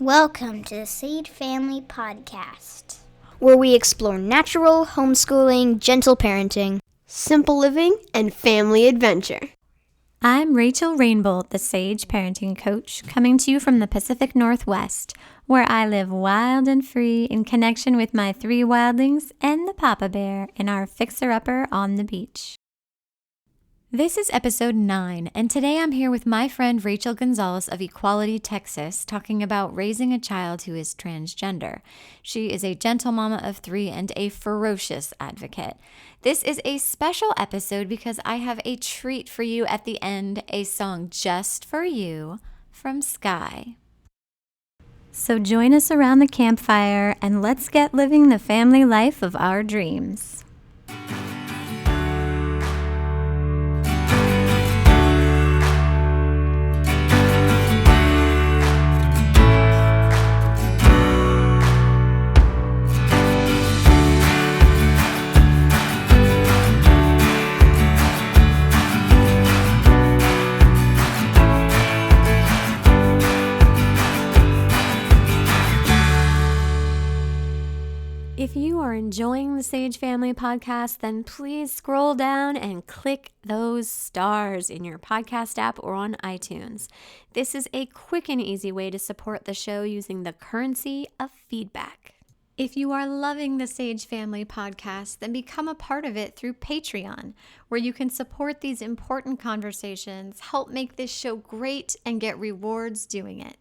Welcome to the Sage Family Podcast, where we explore natural homeschooling, gentle parenting, simple living, and family adventure. I'm Rachel Rainbolt, the Sage Parenting Coach, coming to you from the Pacific Northwest, where I live wild and free in connection with my 3 wildlings and the Papa Bear in our fixer-upper on the beach. This is episode 9, and today I'm here with my friend Rachel Gonzales of Equality, Texas, talking about raising a child who is transgender. She is a gentle mama of 3 and a ferocious advocate. This is a special episode because I have a treat for you at the end, a song just for you from Sky. So join us around the campfire and let's get living the family life of our dreams. If you are enjoying the Sage Family Podcast, then please scroll down and click those stars in your podcast app or on iTunes. This is a quick and easy way to support the show using the currency of feedback. If you are loving the Sage Family Podcast, then become a part of it through Patreon, where you can support these important conversations, help make this show great, and get rewards doing it.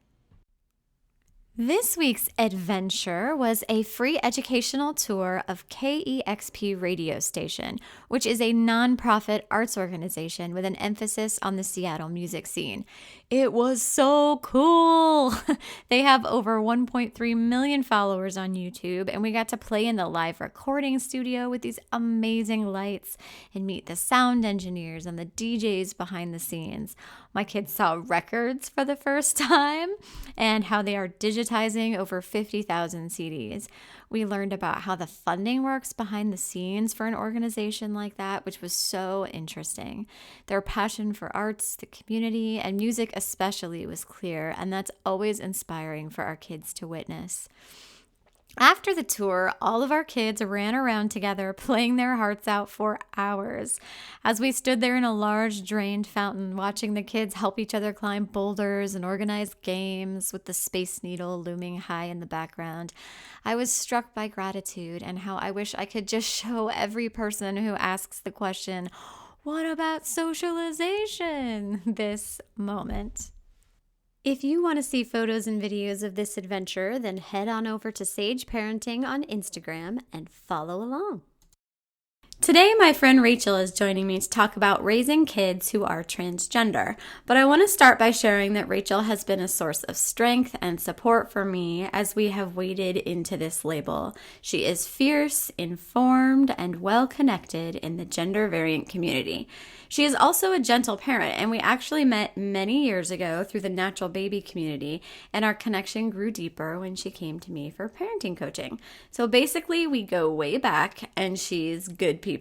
This week's adventure was a free educational tour of KEXP radio station, which is a nonprofit arts organization with an emphasis on the Seattle music scene. It was so cool! They have over 1.3 million followers on YouTube, and we got to play in the live recording studio with these amazing lights and meet the sound engineers and the DJs behind the scenes. My kids saw records for the first time and how they are digitizing over 50,000 CDs. We learned about how the funding works behind the scenes for an organization like that, which was so interesting. Their passion for arts, the community, and music especially was clear, and that's always inspiring for our kids to witness. After the tour, all of our kids ran around together, playing their hearts out for hours. As we stood there in a large drained fountain, watching the kids help each other climb boulders and organize games with the Space Needle looming high in the background, I was struck by gratitude and how I wish I could just show every person who asks the question, "What about socialization?" this moment. If you want to see photos and videos of this adventure, then head on over to Sage Parenting on Instagram and follow along. Today, my friend Rachel is joining me to talk about raising kids who are transgender. But I want to start by sharing that Rachel has been a source of strength and support for me as we have waded into this label. She is fierce, informed, and well-connected in the gender variant community. She is also a gentle parent, and we actually met many years ago through the natural baby community, and our connection grew deeper when she came to me for parenting coaching. So basically, we go way back, and she's good people.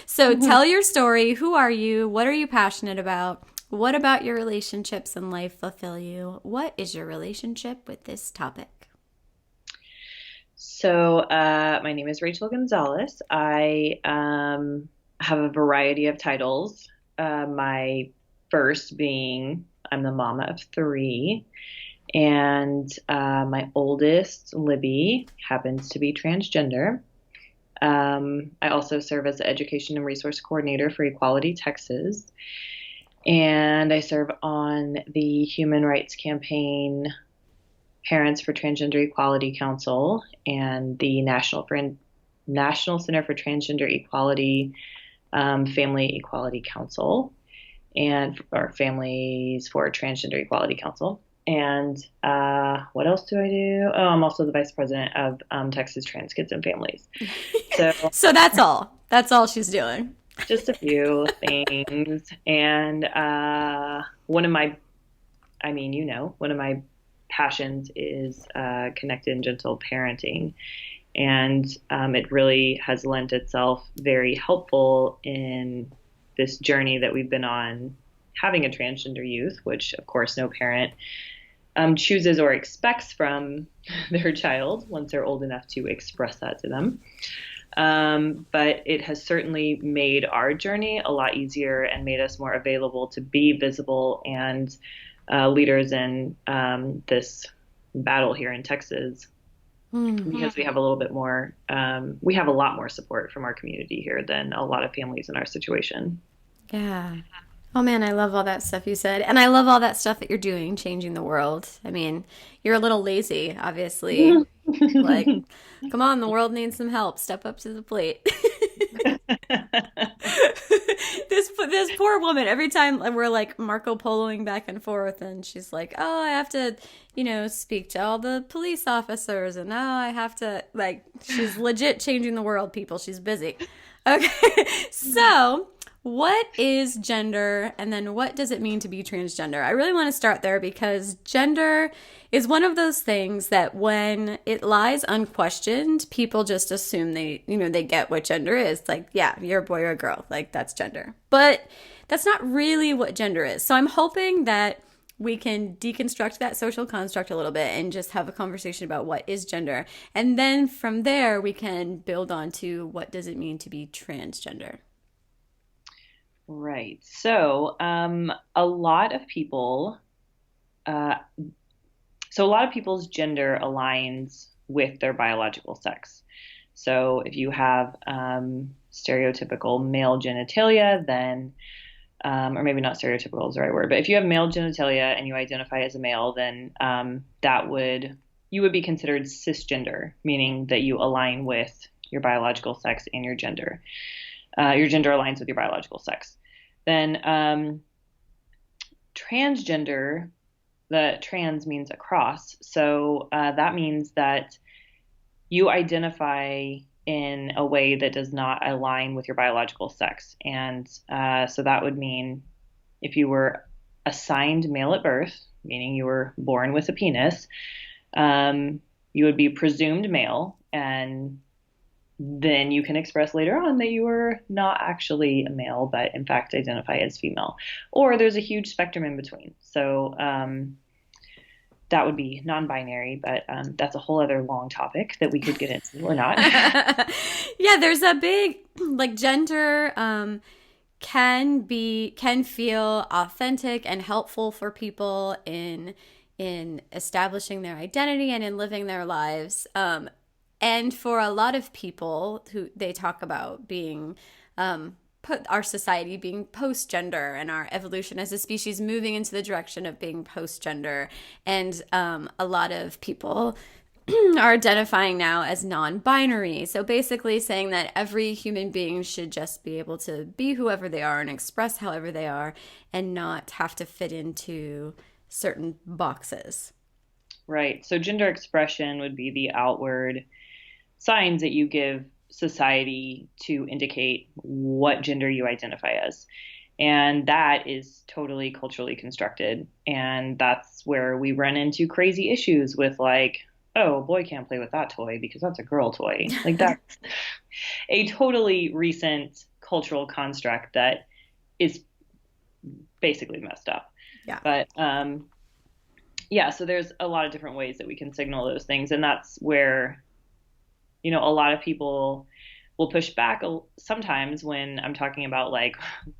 So tell your story. Who are you? What are you passionate about? What about your relationships and life fulfill you? What is your relationship with this topic? So my name is Rachel Gonzales. I have a variety of titles. My first being I'm the mama of 3, and my oldest, Libby, happens to be transgender. I also serve as the Education and Resource Coordinator for Equality, Texas, and I serve on the Human Rights Campaign Parents for Transgender Equality Council and the National Center for Transgender Equality Family Equality Council, and or Families for Transgender Equality Council. And what else do I do? Oh, I'm also the vice president of Texas Transkids and Families. So that's all. That's all she's doing. Just a few things. And one of my passions is connected and gentle parenting. And it really has lent itself very helpful in this journey that we've been on having a transgender youth, which of course no parent chooses or expects from their child once they're old enough to express that to them. But it has certainly made our journey a lot easier and made us more available to be visible and leaders in this battle here in Texas, because we have a little bit more, we have a lot more support from our community here than a lot of families in our situation. Yeah. Oh man, I love all that stuff you said. And I love all that stuff that you're doing, changing the world. I mean, you're a little lazy, obviously. Like, come on, the world needs some help. Step up to the plate. This poor woman, every time we're like Marco Poloing back and forth, and she's like, oh, I have to, speak to all the police officers, and now I have to, like, she's legit changing the world, people. She's busy. Okay, so what is gender, and then what does it mean to be transgender? I really want to start there because gender is one of those things that when it lies unquestioned, people just assume they get what gender is. Like, yeah, you're a boy or a girl. Like, that's gender. But that's not really what gender is. So I'm hoping that we can deconstruct that social construct a little bit and just have a conversation about what is gender. And then from there, we can build on to what does it mean to be transgender. Right. So a lot of people, a lot of people's gender aligns with their biological sex. So if you have stereotypical male genitalia, then, or maybe not stereotypical is the right word, but if you have male genitalia and you identify as a male, then you would be considered cisgender, meaning that you align with your biological sex and your gender. Your gender aligns with your biological sex. Then transgender, the trans means across. So that means that you identify in a way that does not align with your biological sex. And so that would mean if you were assigned male at birth, meaning you were born with a penis, you would be presumed male, and then you can express later on that you were not actually a male, but in fact identify as female. Or there's a huge spectrum in between. So that would be non-binary, but that's a whole other long topic that we could get into or not. Yeah, there's a big, like, gender can feel authentic and helpful for people in establishing their identity and in living their lives. And for a lot of people who they talk about being our society being post-gender and our evolution as a species moving into the direction of being post-gender. And a lot of people are identifying now as non-binary. So basically saying that every human being should just be able to be whoever they are and express however they are and not have to fit into certain boxes. Right. So gender expression would be the outward signs that you give society to indicate what gender you identify as. And that is totally culturally constructed. And that's where we run into crazy issues with, like, oh, a boy can't play with that toy because that's a girl toy. Like, that's a totally recent cultural construct that is basically messed up. Yeah. But yeah, so there's a lot of different ways that we can signal those things. And that's where, a lot of people will push back sometimes when I'm talking about, like,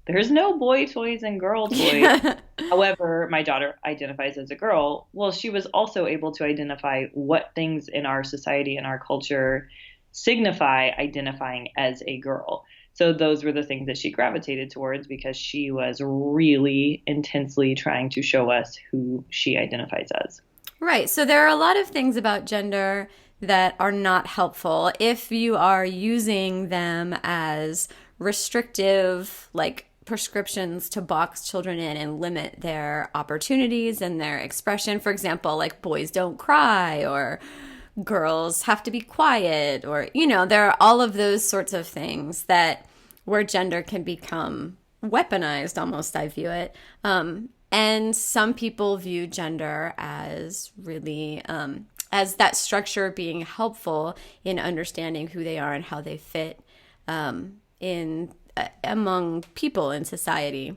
there's no boy toys and girl toys. However, my daughter identifies as a girl. Well, she was also able to identify what things in our society and our culture signify identifying as a girl. So those were the things that she gravitated towards because she was really intensely trying to show us who she identifies as. Right. So there are a lot of things about gender that are not helpful if you are using them as restrictive, like, prescriptions to box children in and limit their opportunities and their expression. For example, like, boys don't cry, or girls have to be quiet, or, there are all of those sorts of things that where gender can become weaponized almost, I view it. And some people view gender as really as that structure being helpful in understanding who they are and how they fit among people in society.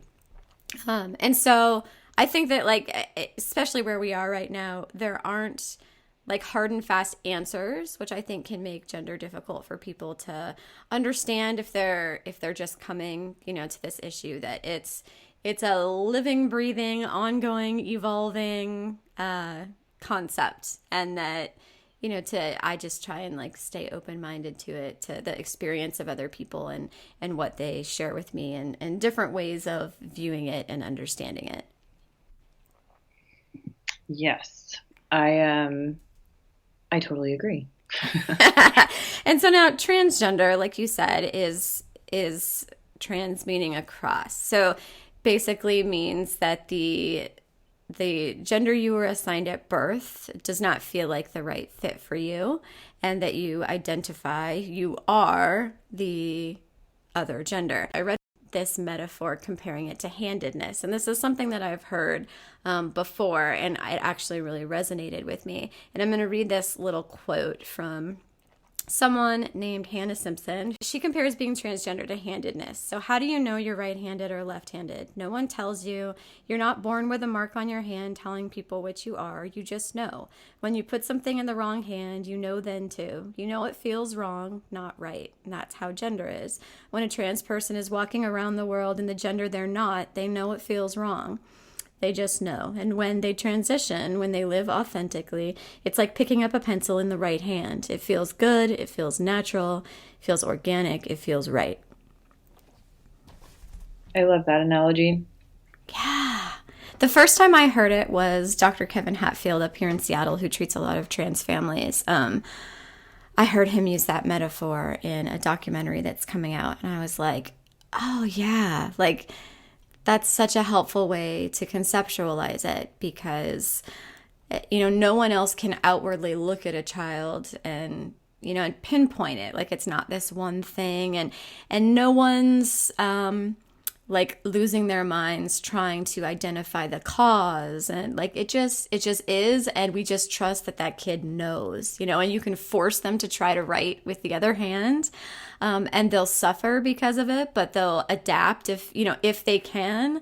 And so I think that, like, especially where we are right now, there aren't like hard and fast answers, which I think can make gender difficult for people to understand if they're just coming, to this issue, that it's a living, breathing, ongoing, evolving concept, and that I just try and like stay open-minded to it, to the experience of other people and what they share with me, and different ways of viewing it and understanding it. Yes, I totally agree. And so now transgender, like you said, is trans meaning across. So basically means that the gender you were assigned at birth does not feel like the right fit for you, and that you identify you are the other gender. I read this metaphor comparing it to handedness, and this is something that I've heard before, and it actually really resonated with me. And I'm going to read this little quote from someone named Hannah Simpson. She compares being transgender to handedness. So how do you know you're right-handed or left-handed? No one tells you. You're not born with a mark on your hand telling people what you are. You just know. When you put something in the wrong hand, you know then too. You know it feels wrong, not right. And that's how gender is. When a trans person is walking around the world in the gender they're not, they know it feels wrong. They just know. And when they transition, when they live authentically, it's like picking up a pencil in the right hand. It feels good, it feels natural, it feels organic, it feels right. I love that analogy. Yeah. The first time I heard it was Dr. Kevin Hatfield up here in Seattle, who treats a lot of trans families. I heard him use that metaphor in a documentary that's coming out, and I was like, oh yeah, like that's such a helpful way to conceptualize it, because no one else can outwardly look at a child and and pinpoint it. Like, it's not this one thing, and no one's like losing their minds trying to identify the cause, and like it just is, and we just trust that kid knows, and you can force them to try to write with the other hand, and they'll suffer because of it, but they'll adapt if they can.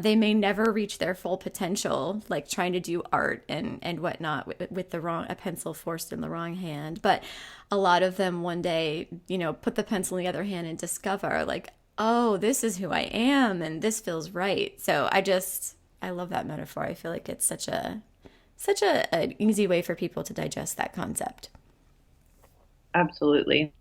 They may never reach their full potential, like trying to do art and whatnot with a pencil forced in the wrong hand, but a lot of them one day put the pencil in the other hand and discover, like, oh, this is who I am, and this feels right. So I love that metaphor. I feel like it's such an easy way for people to digest that concept. Absolutely.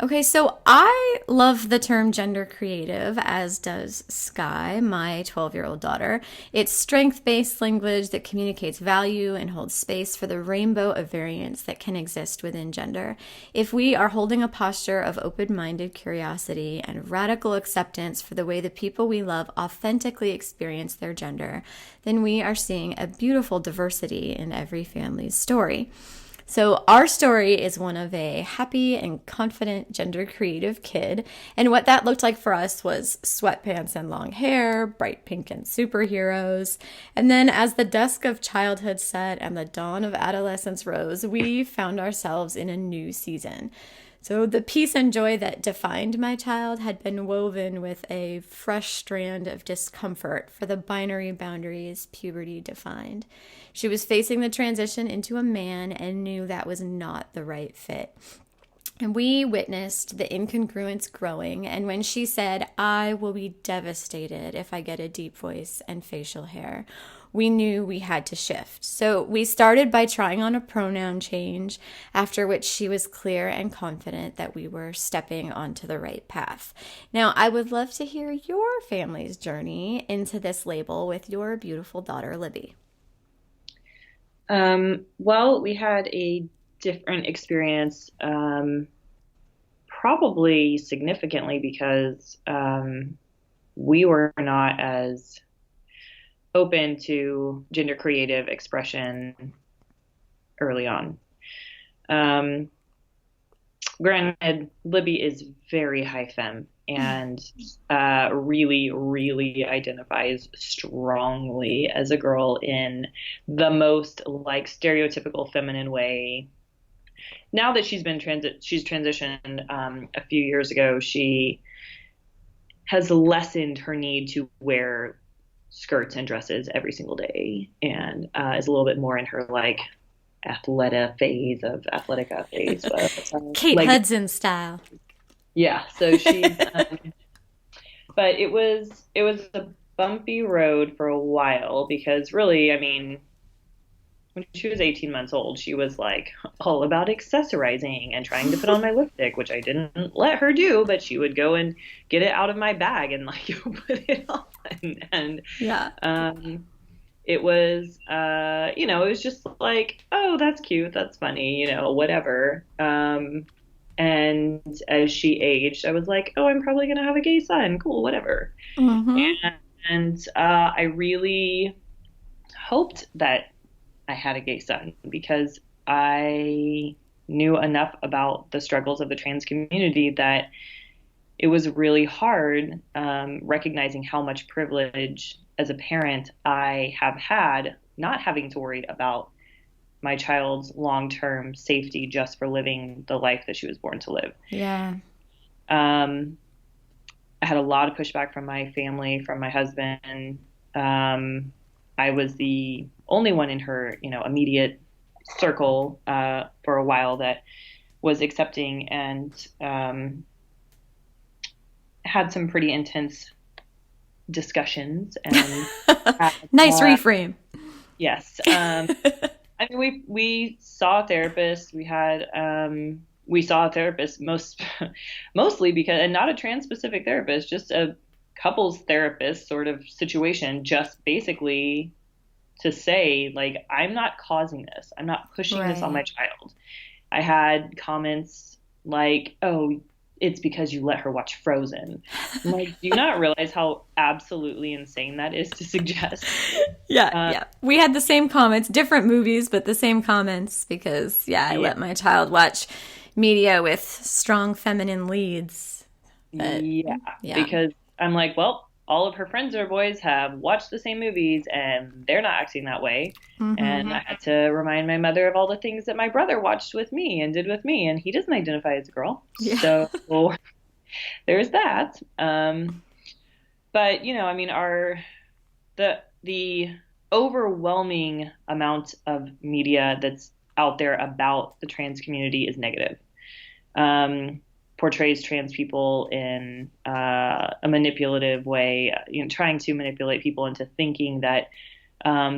Okay, so I love the term gender creative, as does Sky, my 12-year-old daughter. It's strength-based language that communicates value and holds space for the rainbow of variance that can exist within gender. If we are holding a posture of open-minded curiosity and radical acceptance for the way the people we love authentically experience their gender, then we are seeing a beautiful diversity in every family's story. So our story is one of a happy and confident gender creative kid. And what that looked like for us was sweatpants and long hair, bright pink and superheroes. And then as the dusk of childhood set and the dawn of adolescence rose, we found ourselves in a new season. So the peace and joy that defined my child had been woven with a fresh strand of discomfort for the binary boundaries puberty defined. She was facing the transition into a man and knew that was not the right fit. And we witnessed the incongruence growing, and when she said, "I will be devastated if I get a deep voice and facial hair," we knew we had to shift. So we started by trying on a pronoun change, after which she was clear and confident that we were stepping onto the right path. Now, I would love to hear your family's journey into this label with your beautiful daughter, Libby. Well, we had a different experience, probably significantly because we were not as open to gender creative expression early on. Granted, Libby is very high femme and really, really identifies strongly as a girl in the most like stereotypical feminine way. Now that she's transitioned a few years ago, she has lessened her need to wear skirts and dresses every single day, and is a little bit more in her like athleta phase of athletic athletes, but Kate like Hudson style. yeah. So she's, but it was a bumpy road for a while because really, I mean, when she was 18 months old, she was like all about accessorizing and trying to put on my lipstick, which I didn't let her do, but she would go and get it out of my bag and like put it on. And Yeah. it was, it was just like, oh, that's cute, that's funny, whatever. And as she aged, I was like, oh, I'm probably gonna have a gay son. Cool, whatever. Mm-hmm. And I really hoped that I had a gay son because I knew enough about the struggles of the trans community that it was really hard recognizing how much privilege as a parent I have had, not having to worry about my child's long-term safety just for living the life that she was born to live. Yeah. I had a lot of pushback from my family, from my husband. I was the only one in her, immediate circle for a while that was accepting, and had some pretty intense discussions. And Nice reframe. Yes. I mean, we saw a therapist. We saw a therapist mostly because, and not a trans specific therapist, just a couples therapist sort of situation, just basically to say, like, I'm not causing this. I'm not pushing this on my child. I had comments like, oh, it's because you let her watch Frozen. I'm like, do you not realize how absolutely insane that is to suggest? Yeah. We had the same comments, different movies, but the same comments because, I let my child watch media with strong feminine leads. But, because I'm like, well, all of her friends or boys have watched the same movies and they're not acting that way. Mm-hmm. And I had to remind my mother of all the things that my brother watched with me and did with me, and he doesn't identify as a girl. Yeah. So there's that. But I mean, the overwhelming amount of media that's out there about the trans community is negative. Portrays trans people in a manipulative way, trying to manipulate people into thinking that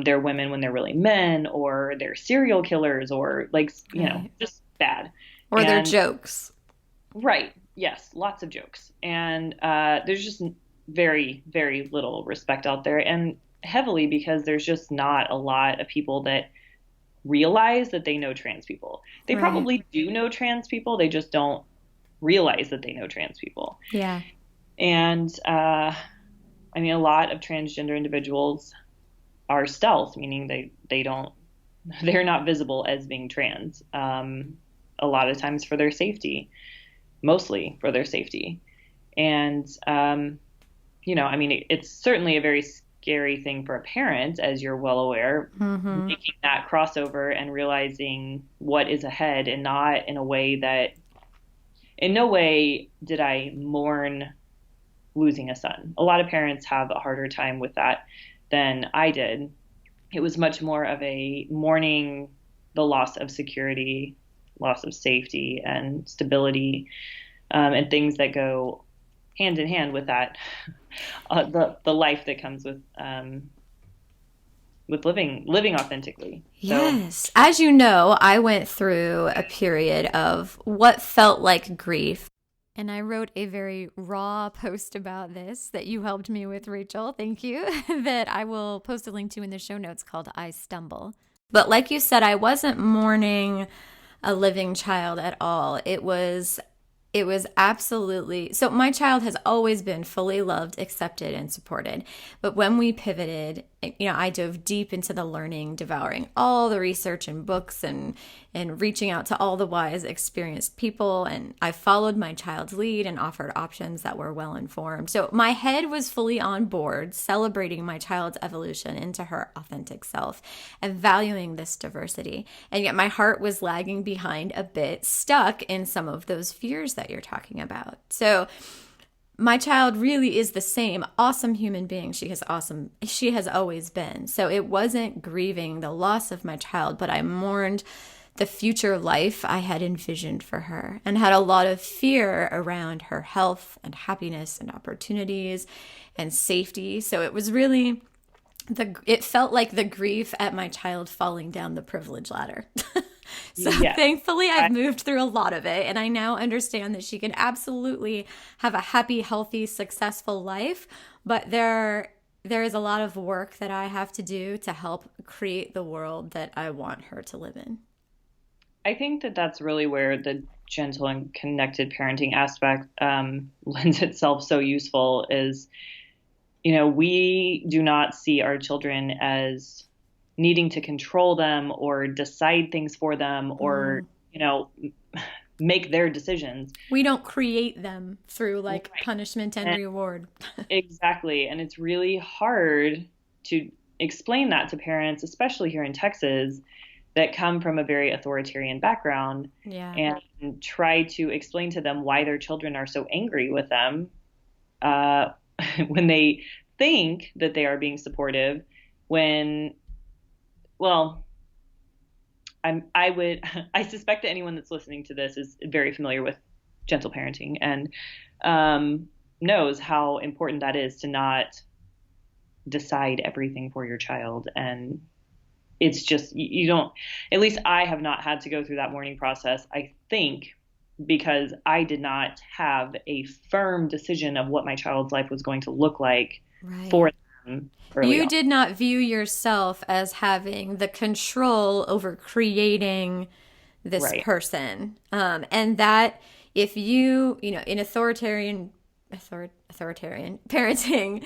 they're women when they're really men, or they're serial killers, or just bad. Or they're jokes. Right. Yes. Lots of jokes. And there's just very, very little respect out there, and heavily because there's just not a lot of people that realize that they know trans people. They probably do know trans people. They just don't realize that they know trans people. Yeah. And I mean, a lot of transgender individuals are stealth, meaning they're not visible as being trans. A lot of times for their safety, mostly for their safety. And I mean, it's certainly a very scary thing for a parent, as you're well aware, making that crossover and realizing what is ahead, and not in a way that, in no way did I mourn losing a son. A lot of parents have a harder time with that than I did. It was much more of a mourning the loss of security, loss of safety and stability, and things that go hand in hand with that, the life that comes with living authentically. Yes. So, as you know, I went through a period of what felt like grief. And I wrote a very raw post about this that you helped me with, Rachel. Thank you. That I will post a link to in the show notes, called I Stumble. But like you said, I wasn't mourning a living child at all. It was absolutely, so my child has always been fully loved, accepted, and supported. But when we pivoted, I dove deep into the learning, devouring all the research and books and reaching out to all the wise, experienced people. And I followed my child's lead and offered options that were well informed. So my head was fully on board, celebrating my child's evolution into her authentic self and valuing this diversity. And yet my heart was lagging behind a bit, stuck in some of those fears that you're talking about. So my child really is the same awesome human being she has always been. So it wasn't grieving the loss of my child, but I mourned the future life I had envisioned for her and had a lot of fear around her health and happiness and opportunities and safety. So it was really it felt like the grief at my child falling down the privilege ladder. So Yes. thankfully, I've moved through a lot of it, and I now understand that she can absolutely have a happy, healthy, successful life. But there is a lot of work that I have to do to help create the world that I want her to live in. I think that that's really where the gentle and connected parenting aspect lends itself so useful is, we do not see our children as needing to control them or decide things for them or, make their decisions. We don't create them through Right. punishment and reward. Exactly. And it's really hard to explain that to parents, especially here in Texas, that come from a very authoritarian background Yeah. and try to explain to them why their children are so angry with them when they think that they are being supportive when, well, I suspect that anyone that's listening to this is very familiar with gentle parenting and knows how important that is to not decide everything for your child. And it's just, you don't, at least I have not had to go through that mourning process, I think, because I did not have a firm decision of what my child's life was going to look like for them early You on. did not view yourself as having the control over creating this Right. person. And that if you, in authoritarian parenting,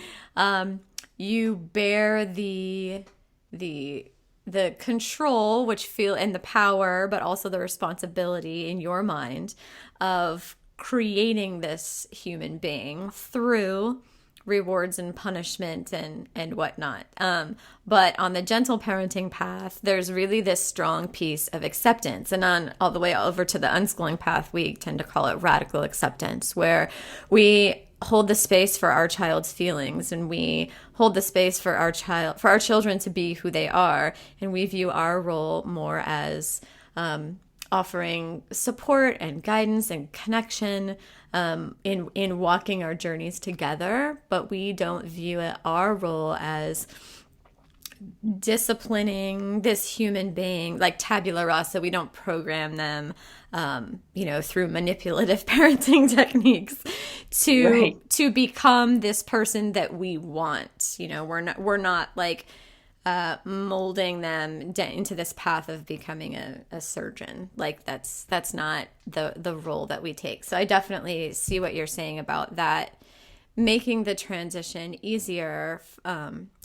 you bear the control, and the power, but also the responsibility in your mind of creating this human being through rewards and punishment and whatnot. But on the gentle parenting path, there's really this strong piece of acceptance. And on all the way over to the unschooling path, we tend to call it radical acceptance, where we hold the space for our child's feelings and we hold the space for our children to be who they are. And we view our role more as offering support and guidance and connection in walking our journeys together, but we don't view our role as disciplining this human being like tabula rasa. We don't program them, through manipulative parenting techniques to become this person that we want. We're not like molding them into this path of becoming a surgeon. Like that's not the role that we take. So I definitely see what you're saying about that, making the transition easier,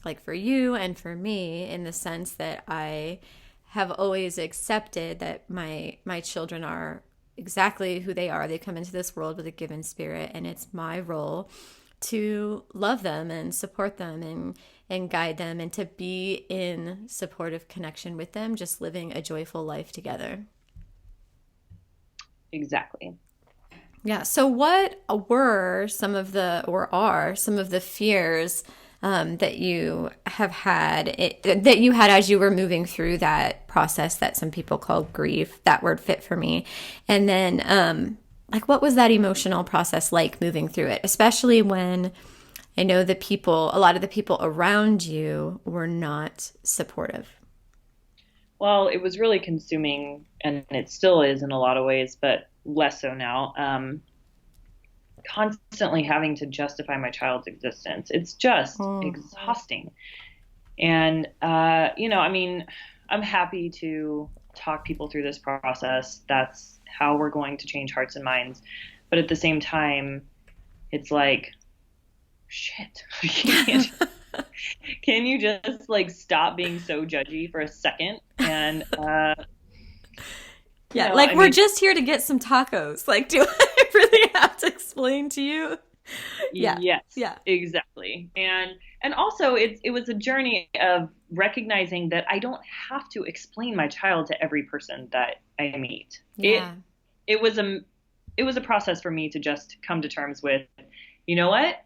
like for you and for me, in the sense that I have always accepted that my children are exactly who they are. They come into this world with a given spirit, and it's my role to love them and support them and guide them and to be in supportive connection with them, just living a joyful life together. Exactly. Yeah. So what are some of the fears that you have had, that you had as you were moving through that process that some people call grief? That word fit for me. And then what was that emotional process like moving through it, especially when I know a lot of the people around you were not supportive? Well, it was really consuming, and it still is in a lot of ways, but less so now. Constantly having to justify my child's existence. It's just exhausting. And, I'm happy to talk people through this process. That's how we're going to change hearts and minds. But at the same time, it's like, shit, can you just stop being so judgy for a second? And, we're just here to get some tacos. Do I really have to explain to you? Yeah. Yes. Yeah. Exactly. And also it was a journey of recognizing that I don't have to explain my child to every person that I meet. Yeah. It was a process for me to just come to terms with, you know what?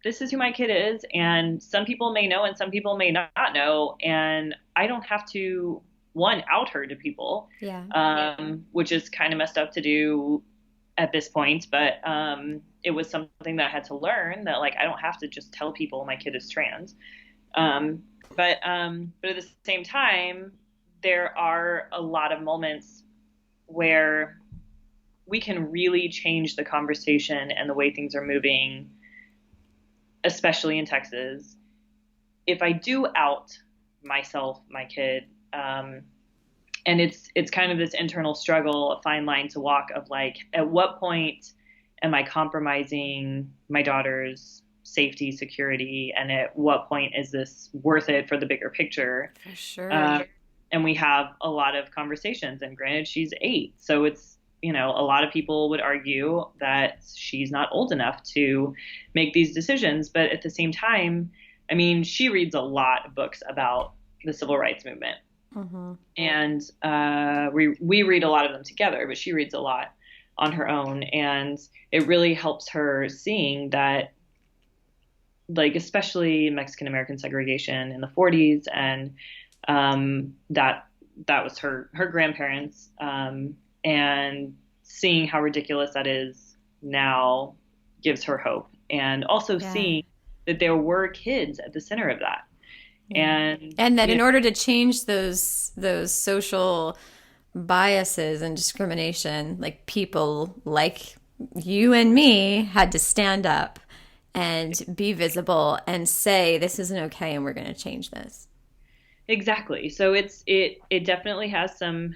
This is who my kid is, and some people may know and some people may not know, and I don't have to, one, out her to people, which is kind of messed up to do at this point, but it was something that I had to learn, that like I don't have to just tell people my kid is trans. But at the same time, there are a lot of moments where we can really change the conversation and the way things are moving, especially in Texas. If I do out myself, my kid, and it's kind of this internal struggle, a fine line to walk of like, at what point am I compromising my daughter's safety, security, and at what point is this worth it for the bigger picture? For sure. And we have a lot of conversations, and granted, she's 8, so it's, a lot of people would argue that she's not old enough to make these decisions. But at the same time, I mean, she reads a lot of books about the civil rights movement. Mm-hmm. And we read a lot of them together, but she reads a lot on her own. And it really helps her seeing that, like, especially Mexican-American segregation in the 40s, and that was her grandparents, and seeing how ridiculous that is now gives her hope. And also seeing that there were kids at the center of that. And that in order to change those social biases and discrimination, like people like you and me had to stand up and be visible and say, this isn't okay and we're going to change this. Exactly. So it definitely has some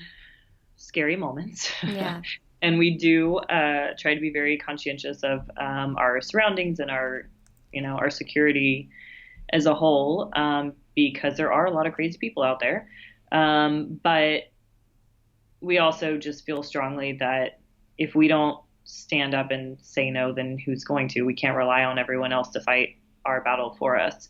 scary moments. Yeah. And we do try to be very conscientious of our surroundings and our security as a whole, because there are a lot of crazy people out there. But we also just feel strongly that if we don't stand up and say no, then who's going to? We can't rely on everyone else to fight our battle for us.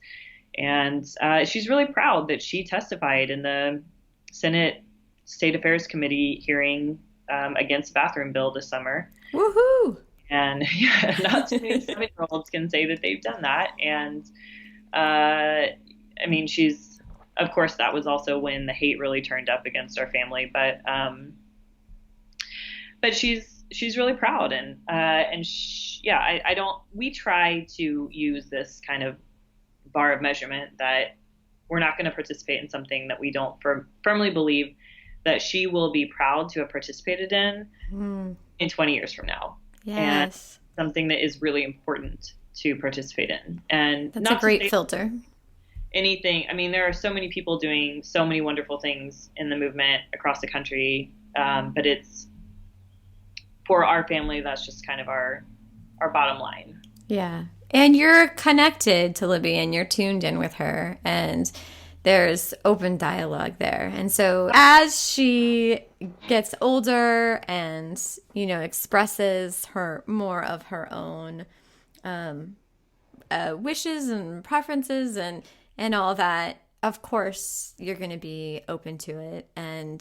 And she's really proud that she testified in the Senate State Affairs Committee hearing against the bathroom bill this summer. Woohoo! And not too many 7-year-olds can say that they've done that. And I mean, of course, that was also when the hate really turned up against our family. But she's really proud, we try to use this kind of bar of measurement that we're not going to participate in something that we don't firmly believe that she will be proud to have participated in 20 years from now. Yes. And something that is really important to participate in. And that's a great filter. Anything. I mean, there are so many people doing so many wonderful things in the movement across the country. But it's, for our family, that's just kind of our bottom line. Yeah. And you're connected to Libby and you're tuned in with her, and there's open dialogue there. And so as she gets older and, expresses more of her own wishes and preferences and all that, of course, you're going to be open to it. And,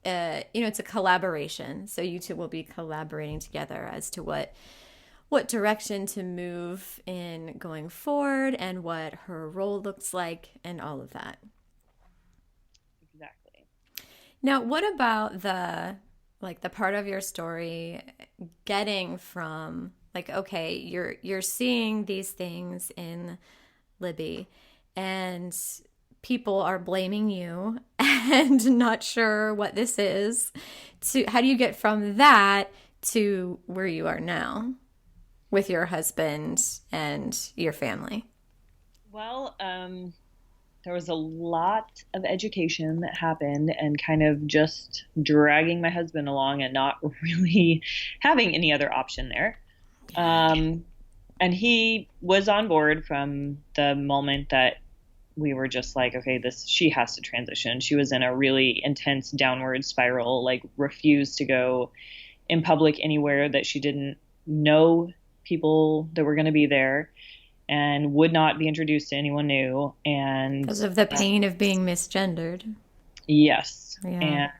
it's a collaboration. So you two will be collaborating together as to what direction to move in going forward and what her role looks like and all of that. Exactly. Now, what about the part of your story getting from okay, you're seeing these things in Libby and people are blaming you and not sure what this is, to how do you get from that to where you are now with your husband and your family? Well, there was a lot of education that happened, and kind of just dragging my husband along and not really having any other option there. And he was on board from the moment that we were just like, okay, she has to transition. She was in a really intense downward spiral, like refused to go in public anywhere that she didn't know people that were going to be there, and would not be introduced to anyone new. And because of the pain of being misgendered. Yes. Yeah.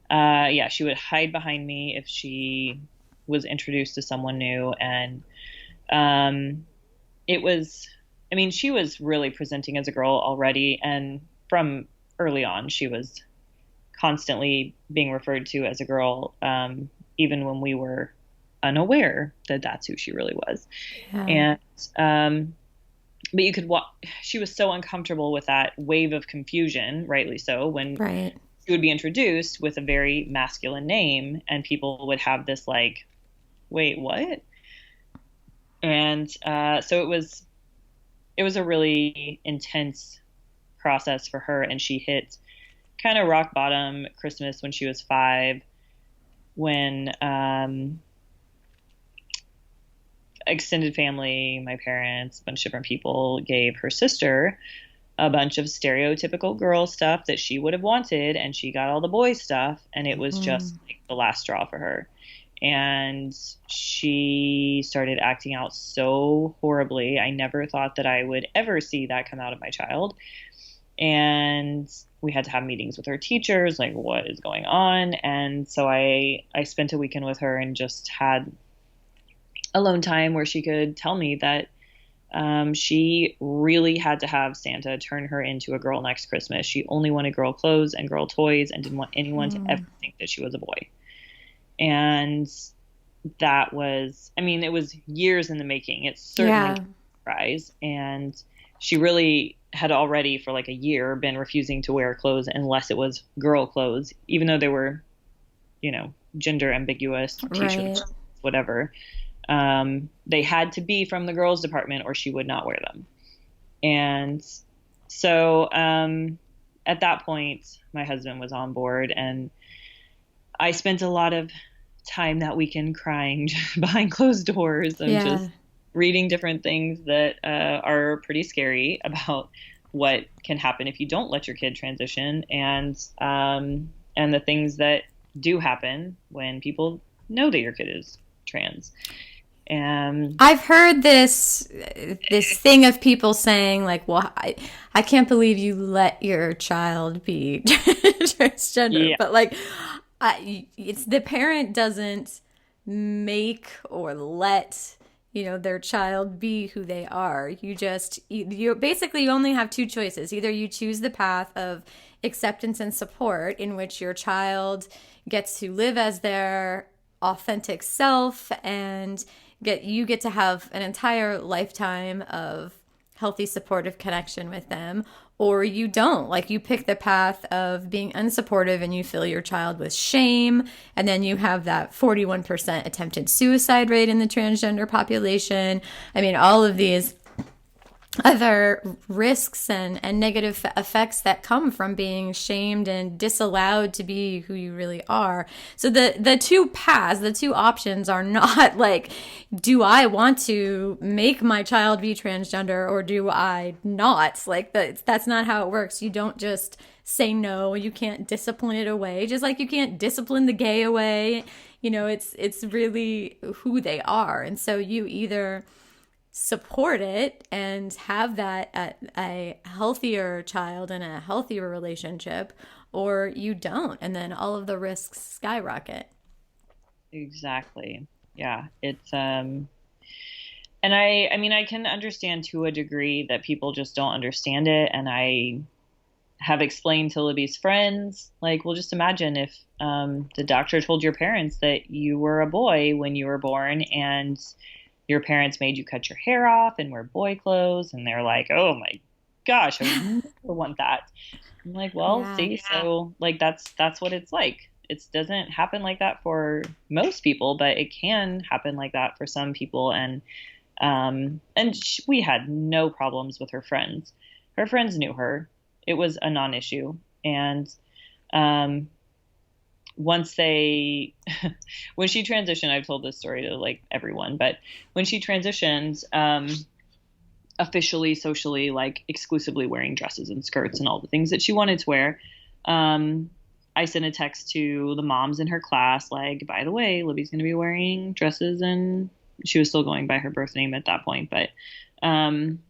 And she would hide behind me if she was introduced to someone new. And it was, I mean, she was really presenting as a girl already. And from early on, she was constantly being referred to as a girl, even when we were unaware that that's who she really was. Yeah. And, but you could she was so uncomfortable with that wave of confusion, rightly so, when Right. she would be introduced with a very masculine name and people would have this like, wait, what? And so it was a really intense process for her, and she hit kind of rock bottom Christmas when she was 5, when extended family, my parents, a bunch of different people gave her sister a bunch of stereotypical girl stuff that she would have wanted, and she got all the boy stuff, and it was just like the last straw for her. And she started acting out so horribly. I never thought that I would ever see that come out of my child. And we had to have meetings with her teachers, like, what is going on? And so I spent a weekend with her and just had alone time where she could tell me that she really had to have Santa turn her into a girl next Christmas. She only wanted girl clothes and girl toys and didn't want anyone to ever think that she was a boy. And that was, I mean, it was years in the making. It's certainly a surprise. And she really had already for like a year been refusing to wear clothes unless it was girl clothes, even though they were, you know, gender ambiguous t-shirts, whatever. They had to be from the girls department or she would not wear them. And so at that point, my husband was on board, and I spent a lot of time that weekend crying behind closed doors and just reading different things that are pretty scary about what can happen if you don't let your kid transition, and the things that do happen when people know that your kid is trans. And I've heard this thing of people saying like, well, I can't believe you let your child be transgender, but like it's the parent doesn't make or let, you know, their child be who they are. You basically you only have two choices. Either you choose the path of acceptance and support, in which your child gets to live as their authentic self and you get to have an entire lifetime of healthy, supportive connection with them, or you don't. Like, you pick the path of being unsupportive and you fill your child with shame, and then you have that 41% attempted suicide rate in the transgender population. I mean, all of these other risks and negative effects that come from being shamed and disallowed to be who you really are. So the two paths, the two options are not like, do I want to make my child be transgender or do I not? Like, that's not how it works. You don't just say no. You can't discipline it away, just like you can't discipline the gay away. You know, it's really who they are. And so you either support it and have that a healthier child and a healthier relationship, or you don't, and then all of the risks skyrocket. Exactly. Yeah. It's and I mean, I can understand to a degree that people just don't understand it, and I have explained to Libby's friends, like, well, just imagine if the doctor told your parents that you were a boy when you were born, and your parents made you cut your hair off and wear boy clothes, and they're like, oh my gosh, I would never want that. I'm like, well, so like that's what it's like. It doesn't happen like that for most people, but it can happen like that for some people. And we had no problems with her friends. Her friends knew her. It was a non-issue. And once when she transitioned, I've told this story to like everyone, but when she transitioned, officially, socially, like exclusively wearing dresses and skirts and all the things that she wanted to wear, I sent a text to the moms in her class, like, by the way, Libby's going to be wearing dresses, and she was still going by her birth name at that point, but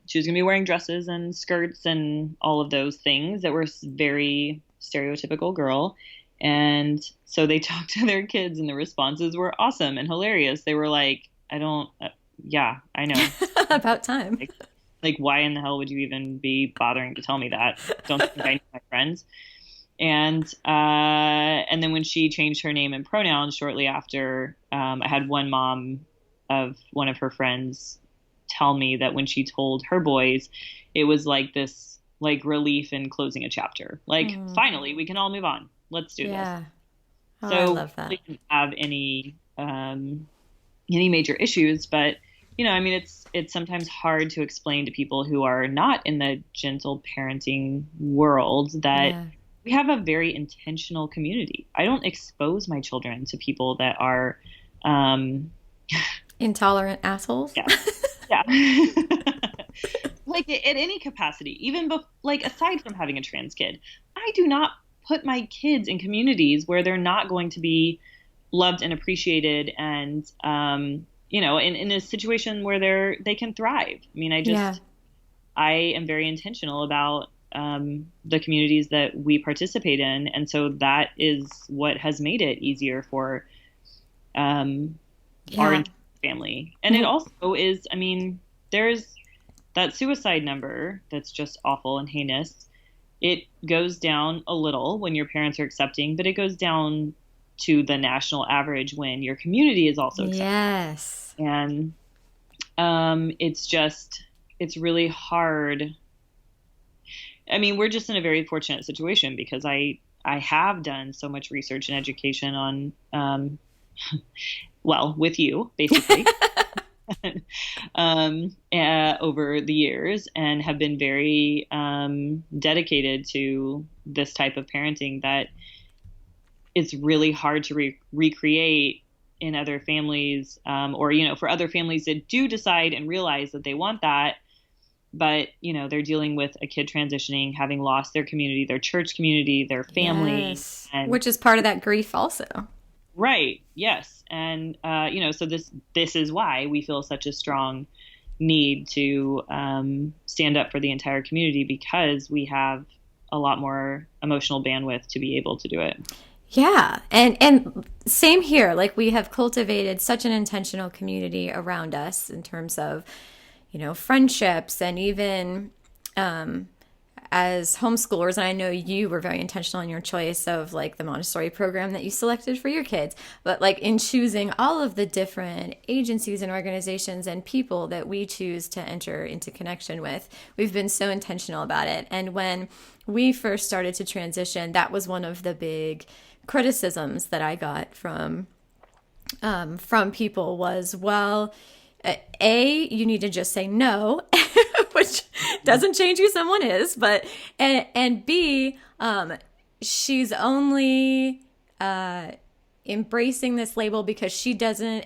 she was going to be wearing dresses and skirts and all of those things that were very stereotypical girl. And so they talked to their kids, and the responses were awesome and hilarious. They were like, yeah, I know. About time. Like, why in the hell would you even be bothering to tell me that? Don't think I know my friends. And then when she changed her name and pronouns shortly after, I had one mom of one of her friends tell me that when she told her boys, it was like this, like, relief in closing a chapter. Like, finally, we can all move on. Let's do this. Oh, So I love that. we didn't have any major issues, but I mean, it's sometimes hard to explain to people who are not in the gentle parenting world that we have a very intentional community. I don't expose my children to people that are intolerant assholes. Yeah. Yeah. Like, at any capacity, even like, aside from having a trans kid, I do not put my kids in communities where they're not going to be loved and appreciated and in a situation where they can thrive. I mean, I am very intentional about the communities that we participate in, and so that is what has made it easier for our family. And it also is, I mean, there's that suicide number that's just awful and heinous. It goes down a little when your parents are accepting, but it goes down to the national average when your community is also accepting. Yes. And it's really hard. I mean, we're just in a very fortunate situation because I have done so much research and education on, well, with you, basically, over the years, and have been very dedicated to this type of parenting that it's really hard to recreate in other families, or, for other families that do decide and realize that they want that, but, they're dealing with a kid transitioning, having lost their community, their church community, their family. Yes. Which is part of that grief also. Right. Yes. And, so this is why we feel such a strong need to stand up for the entire community, because we have a lot more emotional bandwidth to be able to do it. Yeah. And same here. Like, we have cultivated such an intentional community around us in terms of, friendships, and even as homeschoolers. And I know you were very intentional in your choice of, like, the Montessori program that you selected for your kids, but, like, in choosing all of the different agencies and organizations and people that we choose to enter into connection with, we've been so intentional about it. And when we first started to transition, that was one of the big criticisms that I got from people was, well, you need to just say no, which doesn't change who someone is, but and B, she's only embracing this label because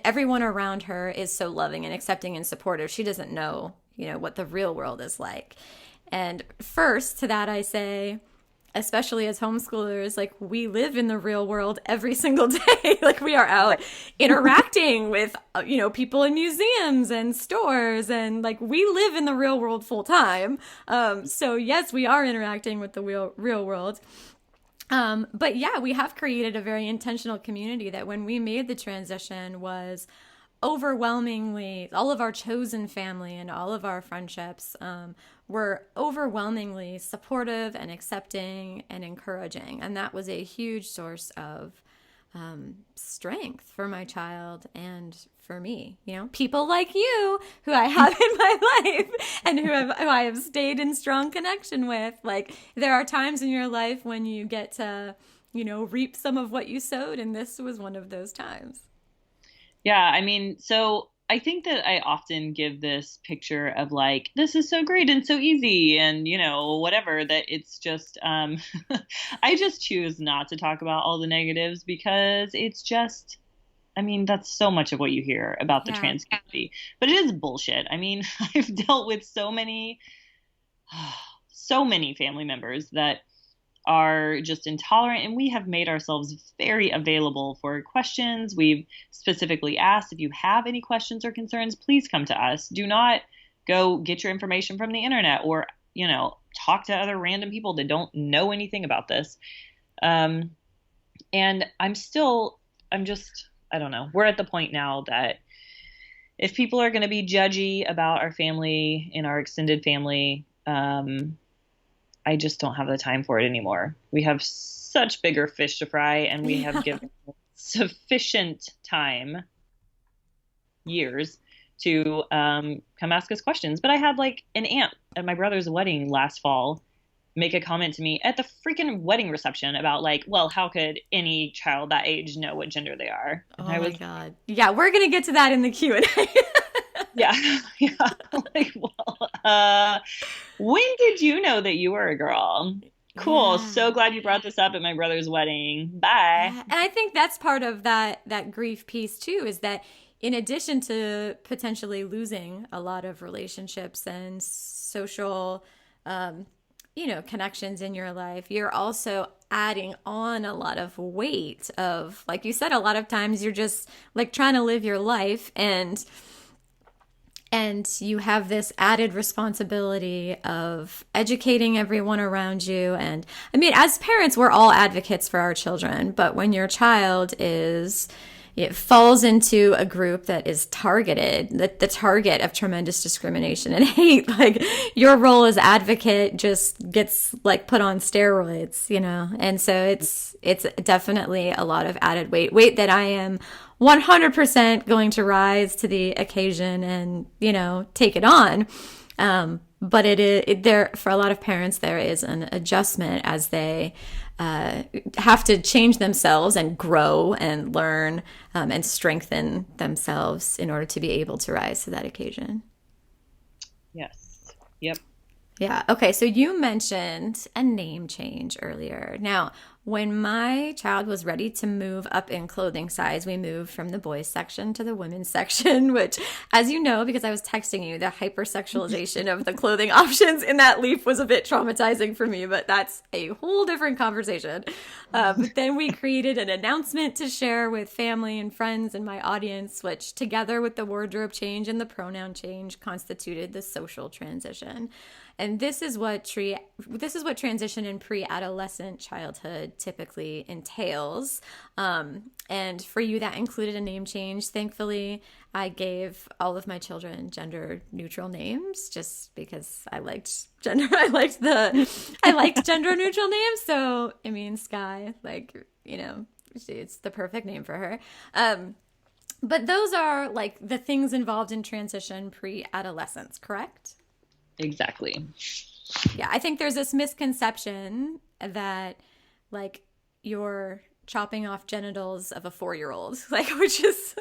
everyone around her is so loving and accepting and supportive. She doesn't know, what the real world is like. And first to that I say, especially as homeschoolers, like, we live in the real world every single day. Like, we are out interacting with, people in museums and stores, and, like, we live in the real world full time. So yes, we are interacting with the real world. But yeah, we have created a very intentional community that when we made the transition was overwhelmingly, all of our chosen family and all of our friendships were overwhelmingly supportive and accepting and encouraging. And that was a huge source of strength for my child and for me. People like you who I have in my life and who I have stayed in strong connection with. Like, there are times in your life when you get to, reap some of what you sowed. And this was one of those times. Yeah, I mean, so I think that I often give this picture of, like, this is so great and so easy and, whatever, that it's just, I just choose not to talk about all the negatives because it's just, I mean, that's so much of what you hear about the trans community, but it is bullshit. I mean, I've dealt with so many family members that are just intolerant, and we have made ourselves very available for questions. We've specifically asked, if you have any questions or concerns, please come to us. Do not go get your information from the internet or, talk to other random people that don't know anything about this. And I don't know. We're at the point now that if people are going to be judgy about our family and our extended family, I just don't have the time for it anymore. We have such bigger fish to fry, and we have given sufficient time, years, to come ask us questions. But I had like an aunt at my brother's wedding last fall make a comment to me at the freaking wedding reception about like, well, how could any child that age know what gender they are? And my God. Yeah, we're going to get to that in the Q&A. Yeah. Like, well, when did you know that you were a girl? Cool. Yeah. So glad you brought this up at my brother's wedding. Bye. Yeah. And I think that's part of that grief piece too, is that in addition to potentially losing a lot of relationships and social, connections in your life, you're also adding on a lot of weight of, like you said, a lot of times you're just like trying to live your life and you have this added responsibility of educating everyone around you. And I mean, as parents, we're all advocates for our children, but when your child it falls into a group that is targeted, the target of tremendous discrimination and hate, like your role as advocate just gets like put on steroids, And so it's definitely a lot of added weight that I am 100% going to rise to the occasion and, take it on. But there, for a lot of parents, there is an adjustment as they have to change themselves and grow and learn and strengthen themselves in order to be able to rise to that occasion. Yes. Yep. Yeah. Okay. So you mentioned a name change earlier. Now, when my child was ready to move up in clothing size, we moved from the boys section to the women's section, which, as you know, because I was texting you, the hypersexualization of the clothing options in that leap was a bit traumatizing for me, but that's a whole different conversation. But then we created an announcement to share with family and friends and my audience, which together with the wardrobe change and the pronoun change constituted the social transition. And this is what transition in pre-adolescent childhood typically entails. And for you, that included a name change. Thankfully, I gave all of my children gender neutral names just because I liked gender. I liked gender neutral names. So, I mean, Sky, it's the perfect name for her. But those are like the things involved in transition pre-adolescence, correct? Exactly. Yeah, I think there's this misconception that like you're chopping off genitals of a 4-year-old, which is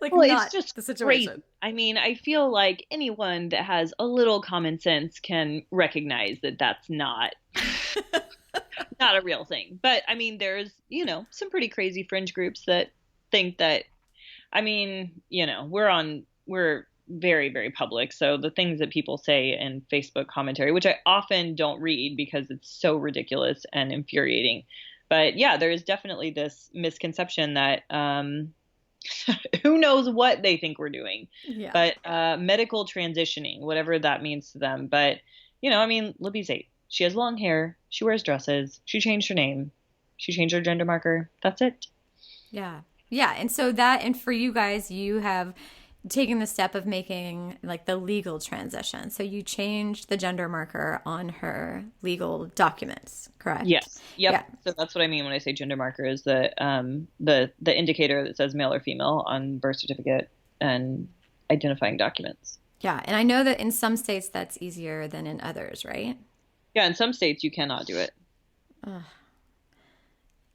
like not it's just the situation. Crazy. I mean, I feel like anyone that has a little common sense can recognize that that's not a real thing. But I mean, there's, some pretty crazy fringe groups that think that, I mean, we're very, very public. So the things that people say in Facebook commentary, which I often don't read because it's so ridiculous and infuriating. But yeah, there is definitely this misconception that who knows what they think we're doing. Yeah. But medical transitioning, whatever that means to them. But, Libby's 8. She has long hair. She wears dresses. She changed her name. She changed her gender marker. That's it. Yeah. Yeah. And so and for you guys, you have taking the step of making like the legal transition. So you changed the gender marker on her legal documents, correct? Yes. Yep. Yeah. So that's what I mean when I say gender marker is the indicator that says male or female on birth certificate and identifying documents. Yeah. And I know that in some states that's easier than in others, right? Yeah. In some states you cannot do it.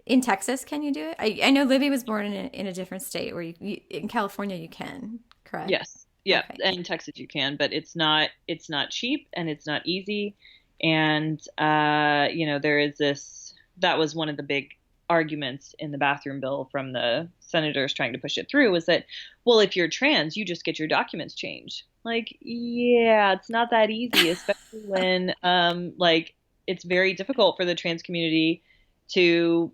In Texas, can you do it? I know Libby was born in a different state where you in California you can, correct? Yes. Yeah. Okay. And in Texas you can, but it's not cheap and it's not easy. And, there is that was one of the big arguments in the bathroom bill from the senators trying to push it through was that, well, if you're trans, you just get your documents changed. Like, yeah, it's not that easy, especially when, it's very difficult for the trans community to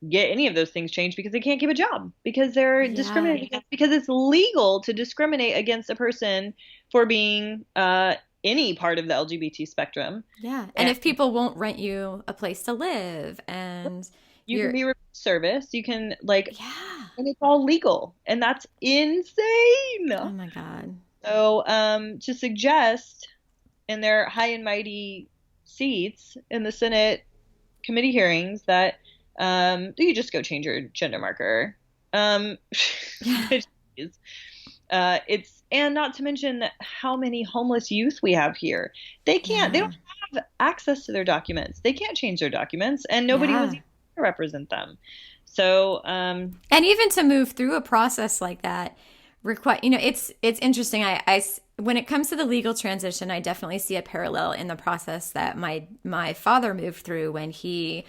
get any of those things changed because they can't keep a job because they're discriminated against, because it's legal to discriminate against a person for being any part of the LGBT spectrum. Yeah. And if people won't rent you a place to live and you can be service, you can and it's all legal, and that's insane. Oh my God. So to suggest in their high and mighty seats in the Senate committee hearings that you just go change your gender marker. It's and not to mention how many homeless youth we have here. They don't have access to their documents. They can't change their documents, and nobody was even to represent them. So and even to move through a process like that it's interesting. I when it comes to the legal transition, I definitely see a parallel in the process that my father moved through when he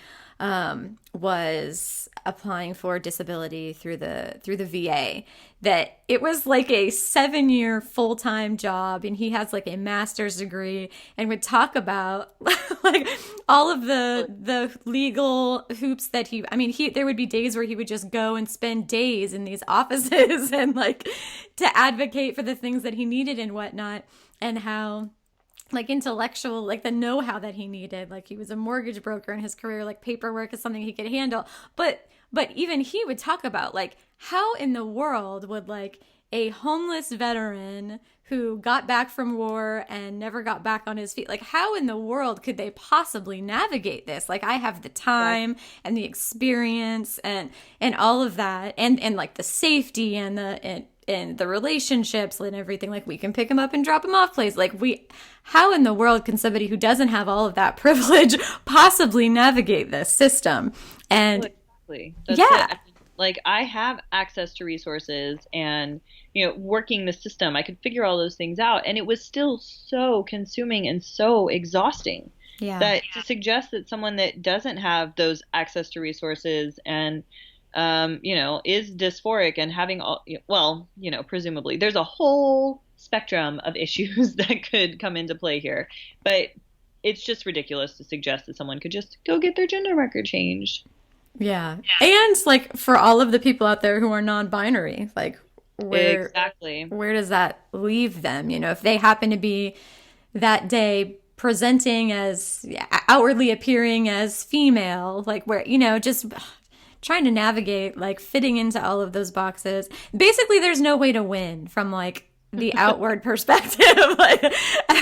was applying for disability through the VA. That it was like a 7-year full-time job, and he has like a master's degree, and would talk about like all of the legal hoops that there would be days where he would just go and spend days in these offices and like to advocate for the things that he needed and whatnot, and how like intellectual, like the know-how that he needed. Like he was a mortgage broker in his career, like paperwork is something he could handle. But even he would talk about like how in the world would like a homeless veteran who got back from war and never got back on his feet, like how in the world could they possibly navigate this? Like I have the time and the experience and all of that, and like the safety and the relationships and everything. Like we can pick him up and drop him off place. Like how in the world can somebody who doesn't have all of that privilege possibly navigate this system? And exactly. That's it. Like I have access to resources and, working the system, I could figure all those things out, and it was still so consuming and so exhausting. That to suggest that someone that doesn't have those access to resources and is dysphoric and having presumably there's a whole spectrum of issues that could come into play here, but it's just ridiculous to suggest that someone could just go get their gender marker changed. Yeah. And like for all of the people out there who are non-binary, like where does that leave them? If they happen to be that day presenting as outwardly appearing as female, like where, just trying to navigate like fitting into all of those boxes. Basically, there's no way to win from like the outward perspective. Like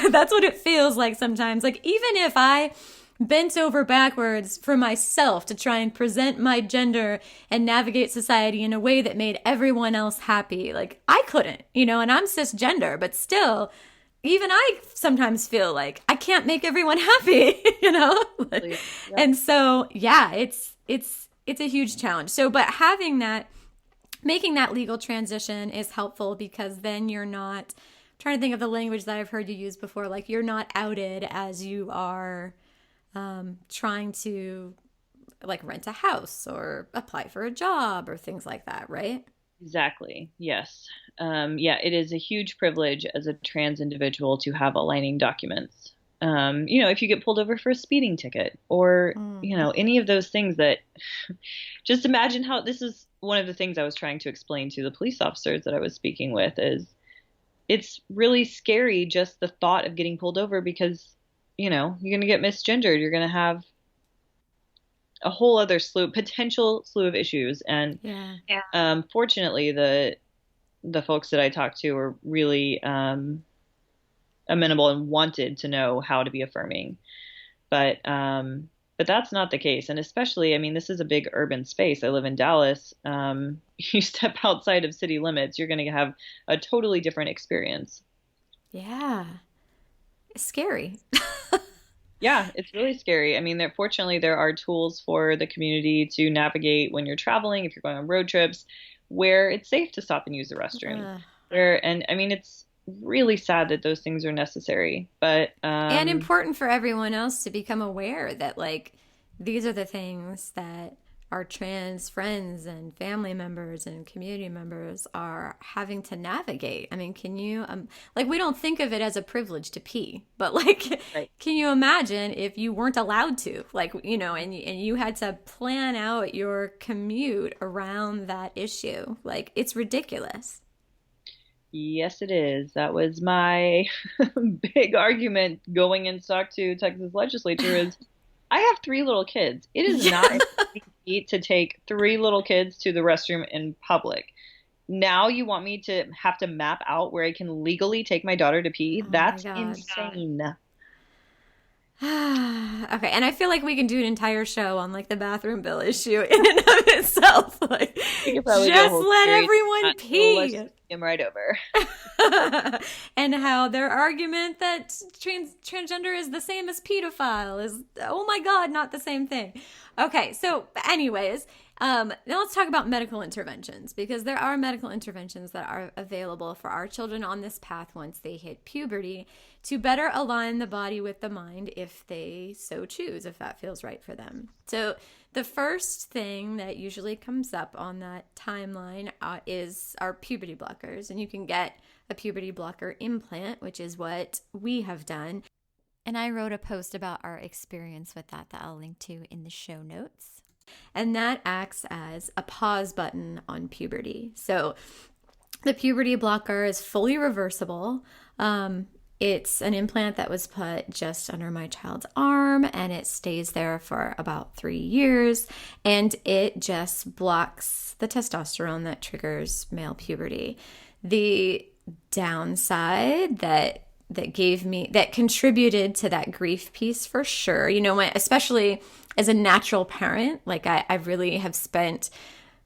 that's what it feels like sometimes. Like even if I bent over backwards for myself to try and present my gender and navigate society in a way that made everyone else happy, like I couldn't, and I'm cisgender, but still, even I sometimes feel like I can't make everyone happy, And so, it's a huge challenge. So, but making that legal transition is helpful, because then you're not trying to think of the language that I've heard you use before. Like you're not outed as you are trying to like rent a house or apply for a job or things like that, right? Exactly. Yes. It is a huge privilege as a trans individual to have aligning documents. If you get pulled over for a speeding ticket or, any of those things that just imagine how this is one of the things I was trying to explain to the police officers that I was speaking with is it's really scary, just the thought of getting pulled over because, you're going to get misgendered. You're going to have a whole other potential slew of issues. And fortunately, the folks that I talked to were really amenable and wanted to know how to be affirming. But that's not the case. And especially, this is a big urban space. I live in Dallas. You step outside of city limits, you're going to have a totally different experience. Yeah. It's scary. Yeah, it's really scary. Fortunately, there are tools for the community to navigate when you're traveling, if you're going on road trips, where it's safe to stop and use the restroom. It's really sad that those things are necessary, but and important for everyone else to become aware that like these are the things that our trans friends and family members and community members are having to navigate. Can you we don't think of it as a privilege to pee, but like right. Can you imagine if you weren't allowed to, and you had to plan out your commute around that issue? Like it's ridiculous. Yes, it is. That was my big argument going and talk to Texas legislature is I have 3 little kids. It is not me to take 3 little kids to the restroom in public. Now you want me to have to map out where I can legally take my daughter to pee? Oh my That's God. insane. Okay, and I feel like we can do an entire show on like the bathroom bill issue in and of itself. Like, We could probably do a just whole let series everyone on that, so let's pee. just skim right over. And how their argument that transgender is the same as pedophile is, oh my God, not the same thing. Okay, so anyways, now let's talk about medical interventions, because there are medical interventions that are available for our children on this path once they hit puberty to better align the body with the mind if they so choose, if that feels right for them. So the first thing that usually comes up on that timeline is our puberty blockers, and you can get a puberty blocker implant, which is what we have done. And I wrote a post about our experience with that I'll link to in the show notes. And that acts as a pause button on puberty. So the puberty blocker is fully reversible. It's an implant that was put just under my child's arm, and it stays there for about 3 years, and it just blocks the testosterone that triggers male puberty. The downside that contributed to that grief piece for sure, especially as a natural parent, like I really have spent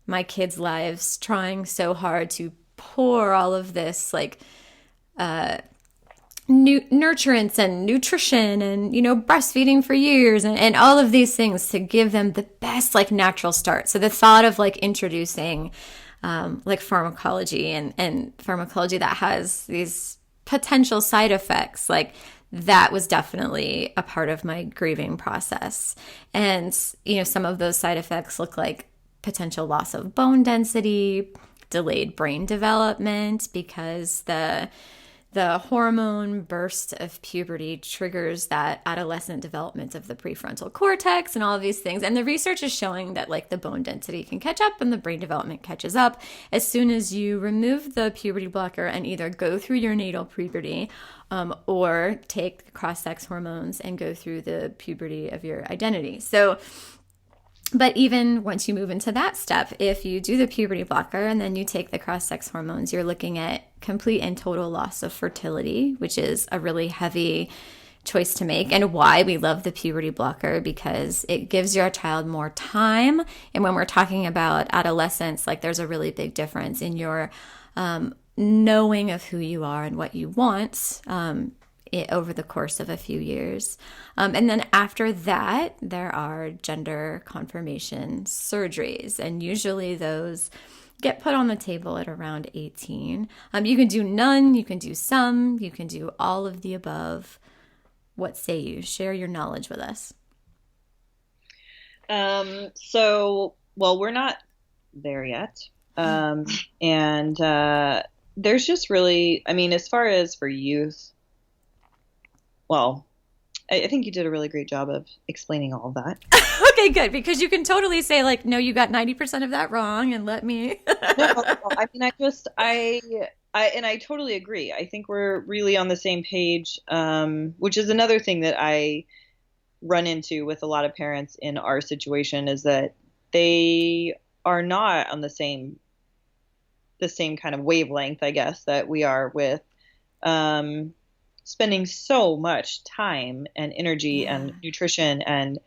my kids' lives trying so hard to pour all of this like nurturance and nutrition and breastfeeding for years and all of these things to give them the best like natural start. So the thought of like introducing like pharmacology and pharmacology that has these potential side effects, like that was definitely a part of my grieving process. And some of those side effects look like potential loss of bone density, delayed brain development, because the hormone burst of puberty triggers that adolescent development of the prefrontal cortex and all of these things. And the research is showing that like the bone density can catch up and the brain development catches up as soon as you remove the puberty blocker and either go through your natal puberty or take cross-sex hormones and go through the puberty of your identity. So but even once you move into that step, if you do the puberty blocker and then you take the cross-sex hormones, you're looking at complete and total loss of fertility, which is a really heavy choice to make, and why we love the puberty blocker, because it gives your child more time. And when we're talking about adolescence, like there's a really big difference in your knowing of who you are and what you want over the course of a few years. And then after that, there are gender confirmation surgeries, and usually those get put on the table at around 18. You can do none, you can do some, you can do all of the above. What say you? Share your knowledge with us. Well, we're not there yet. And there's just really, as far as for youth, well, I think you did a really great job of explaining all of that. Okay, good, because you can totally say like, no, you got 90% of that wrong, and let me. No, I totally agree. I think we're really on the same page, which is another thing that I run into with a lot of parents in our situation, is that they are not on the same kind of wavelength, I guess, that we are with spending so much time and energy and nutrition and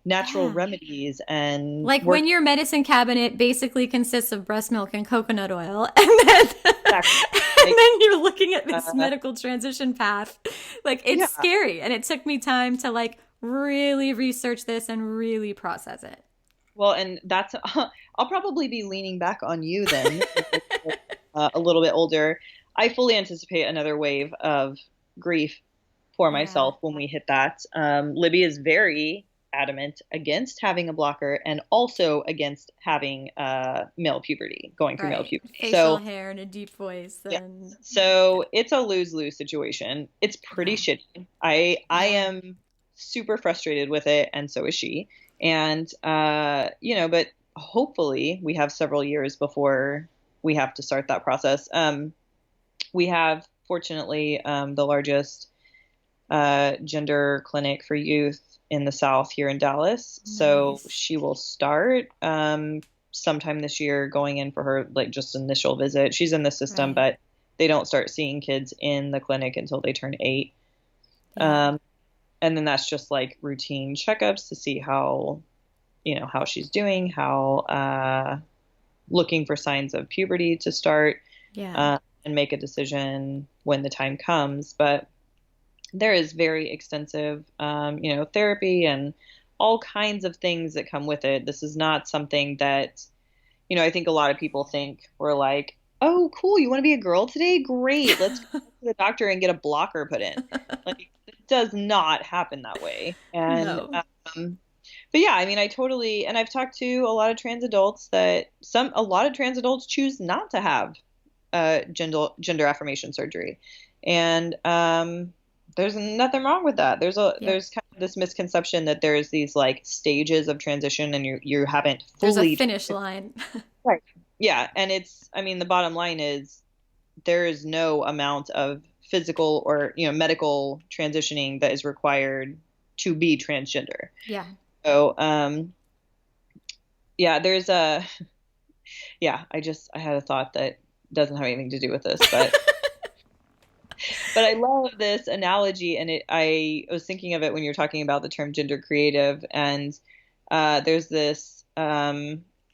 natural remedies, and like when your medicine cabinet basically consists of breast milk and coconut oil, and then and then you're looking at this medical transition path. Like it's scary, and it took me time to like really research this and really process it. Well, and that's I'll probably be leaning back on you then a little bit older. I fully anticipate another wave of grief for myself when we hit that. Libby is very adamant against having a blocker and also against having male puberty, going through male puberty. Facial hair and a deep voice. And... So it's a lose-lose situation. It's pretty shitty. I am super frustrated with it, and so is she. And, but hopefully we have several years before we have to start that process. We have, fortunately, the largest gender clinic for youth in the South here in Dallas. So Nice. she will start sometime this year, going in for her like just initial visit. She's in the system, Right. but they don't start seeing kids in the clinic until they turn 8. Yeah. And then that's just like routine checkups to see how, how she's doing, how looking for signs of puberty to start, Yeah. and make a decision when the time comes. But there is very extensive, therapy and all kinds of things that come with it. This is not something that, I think a lot of people think we're like, oh, cool, you want to be a girl today? Great. Let's go to the doctor and get a blocker put in. Like, it does not happen that way. And, No. but yeah, I mean, and I've talked to a lot of trans adults a lot of trans adults choose not to have gender affirmation surgery. And, there's nothing wrong with that. There's kind of this misconception that there's these like stages of transition and you haven't fully. There's a finish line. Right. Yeah. And the bottom line is there is no amount of physical or, medical transitioning that is required to be transgender. Yeah. So, yeah, I had a thought that doesn't have anything to do with this, but but I love this analogy, and I was thinking of it when you're talking about the term gender creative, and there's this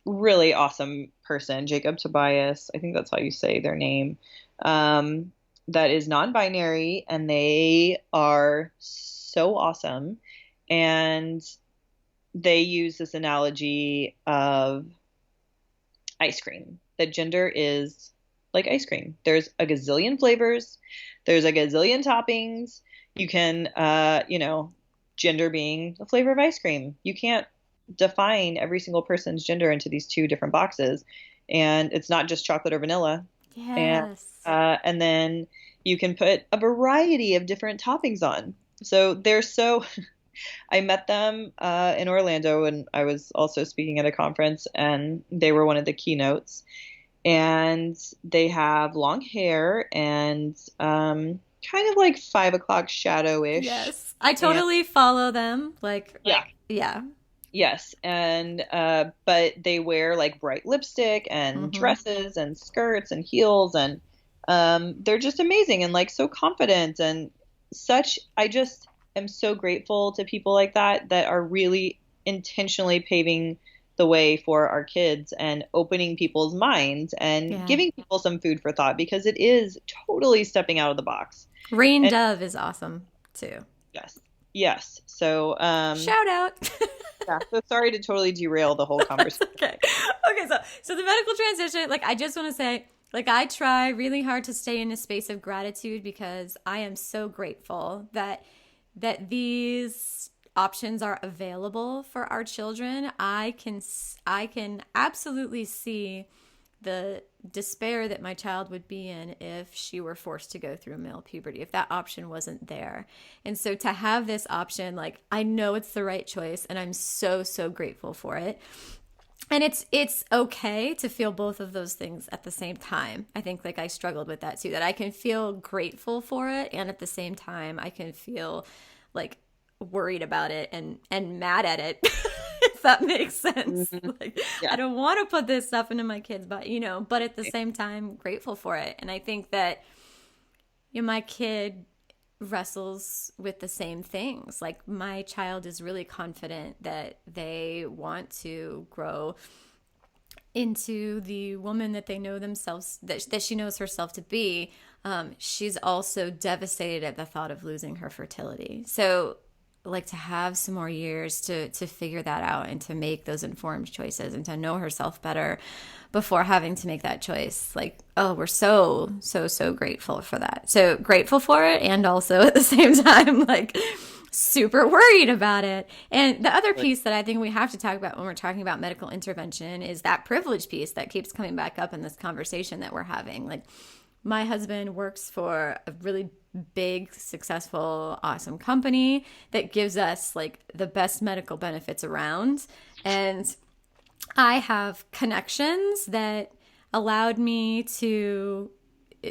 really awesome person, Jacob Tobias, I think that's how you say their name, that is non-binary, and they are so awesome, and they use this analogy of ice cream, that gender is like ice cream. There's a gazillion flavors. There's a gazillion toppings. You can, gender being the flavor of ice cream. You can't define every single person's gender into these 2 different boxes. And it's not just chocolate or vanilla. Yes. And then you can put a variety of different toppings on. So I met them in Orlando, and I was also speaking at a conference, and they were one of the keynotes. And they have long hair and kind of like 5 o'clock shadow-ish. Yes. I totally follow them. Yeah. Yes. And but they wear like bright lipstick and dresses and skirts and heels, and they're just amazing and like so confident and such. I just am so grateful to people like that are really intentionally paving the way for our kids and opening people's minds and giving people some food for thought, because it is totally stepping out of the box. Rain Dove is awesome too. Yes. So shout out. Yeah. So sorry to totally derail the whole conversation. Okay. So the medical transition, like, I just want to say, like, I try really hard to stay in a space of gratitude, because I am so grateful that these options are available for our children. I can absolutely see the despair that my child would be in if she were forced to go through male puberty, if that option wasn't there. And so to have this option, like, I know it's the right choice, and I'm so, so grateful for it. And it's okay to feel both of those things at the same time. I think, like, I struggled with that too, that I can feel grateful for it, and at the same time I can feel like worried about it and mad at it. If that makes sense. Like, I don't want to put this stuff into my kids' body, but at the same time grateful for it. And I think that my kid wrestles with the same things. Like, my child is really confident that they want to grow into the woman that they know themselves, that she knows herself to be. She's also devastated at the thought of losing her fertility. So, like, to have some more years to figure that out and to make those informed choices and to know herself better before having to make that choice. Like, oh, we're so, so, so grateful for that. So grateful for it, and also at the same time, like, super worried about it. And the other piece that I think we have to talk about when we're talking about medical intervention is that privilege piece that keeps coming back up in this conversation that we're having. Like, my husband works for a really big, successful, awesome company that gives us, like, the best medical benefits around. And I have connections that allowed me to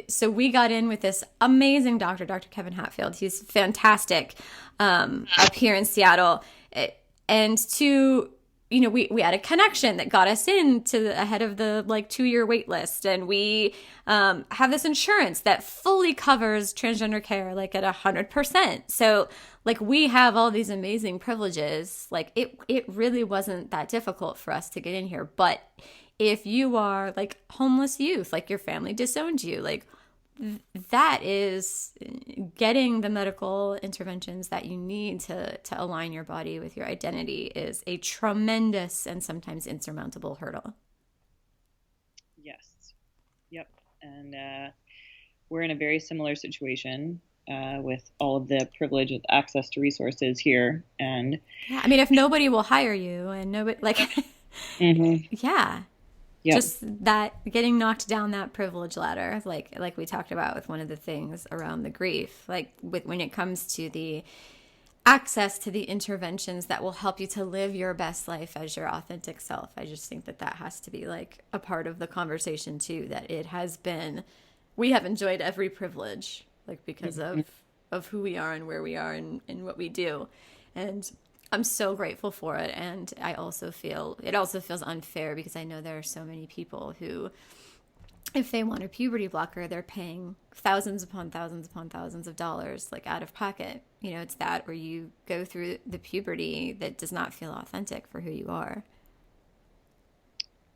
so we got in with this amazing doctor, Dr. Kevin Hatfield. He's fantastic up here in Seattle. And we had a connection that got us ahead of the 2-year wait list. And we have this insurance that fully covers transgender care at 100%. So we have all these amazing privileges. It really wasn't that difficult for us to get in here. But if you are homeless youth, your family disowned you, that is getting the medical interventions that you need to align your body with your identity is a tremendous and sometimes insurmountable hurdle. Yes. Yep. And we're in a very similar situation with all of the privilege of access to resources here. And yeah, I mean, if nobody will hire you and nobody mm-hmm. Yeah. Yep. Just that getting knocked down that privilege ladder, like we talked about with one of the things around the grief, when it comes to the access to the interventions that will help you to live your best life as your authentic self. I just think that has to be a part of the conversation too, that we have enjoyed every privilege, because mm-hmm. of who we are and where we are and what we do. And I'm so grateful for it. And I also feel it also feels unfair because I know there are so many people who, if they want a puberty blocker, they're paying thousands upon thousands upon thousands of dollars out of pocket. It's that where you go through the puberty that does not feel authentic for who you are.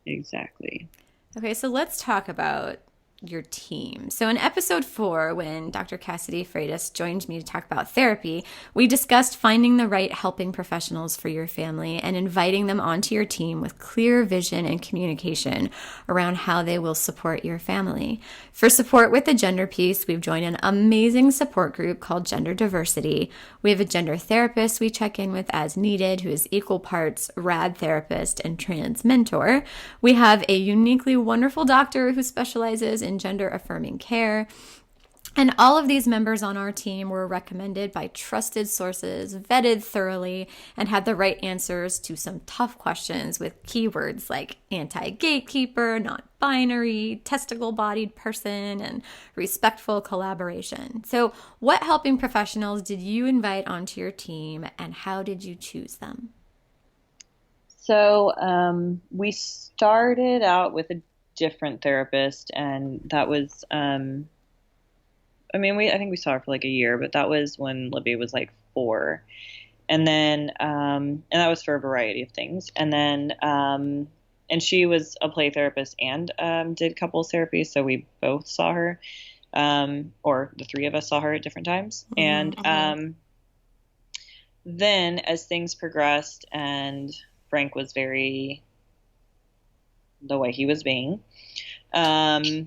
Exactly. Okay, so let's talk about your team. So in episode 4, when Dr. Cassidy Freitas joined me to talk about therapy, we discussed finding the right helping professionals for your family and inviting them onto your team with clear vision and communication around how they will support your family. For support with the gender piece, we've joined an amazing support group called Gender Diversity. We have a gender therapist we check in with as needed, who is equal parts rad therapist and trans mentor. We have a uniquely wonderful doctor who specializes in gender affirming care. And all of these members on our team were recommended by trusted sources, vetted thoroughly, and had the right answers to some tough questions with keywords like anti-gatekeeper, non-binary, testicle-bodied person, and respectful collaboration. So what helping professionals did you invite onto your team, and how did you choose them? So we started out with a different therapist, and that was I think we saw her for a year, but that was when Libby was 4. And then and that was for a variety of things. And then and she was a play therapist and did couples therapy, so we both saw her, or the 3 of us saw her at different times. Mm-hmm. And then as things progressed and Frank was the way he was being, I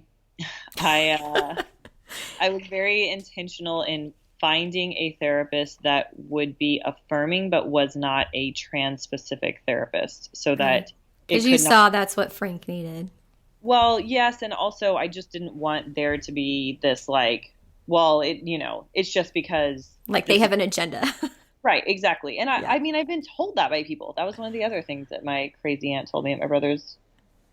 was very intentional in finding a therapist that would be affirming, but was not a trans specific therapist, so that because you saw that's what Frank needed. Well, yes, and also I just didn't want there to be this it's just because they have an agenda. Right, exactly. And I've been told that by people. That was one of the other things that my crazy aunt told me at my brother's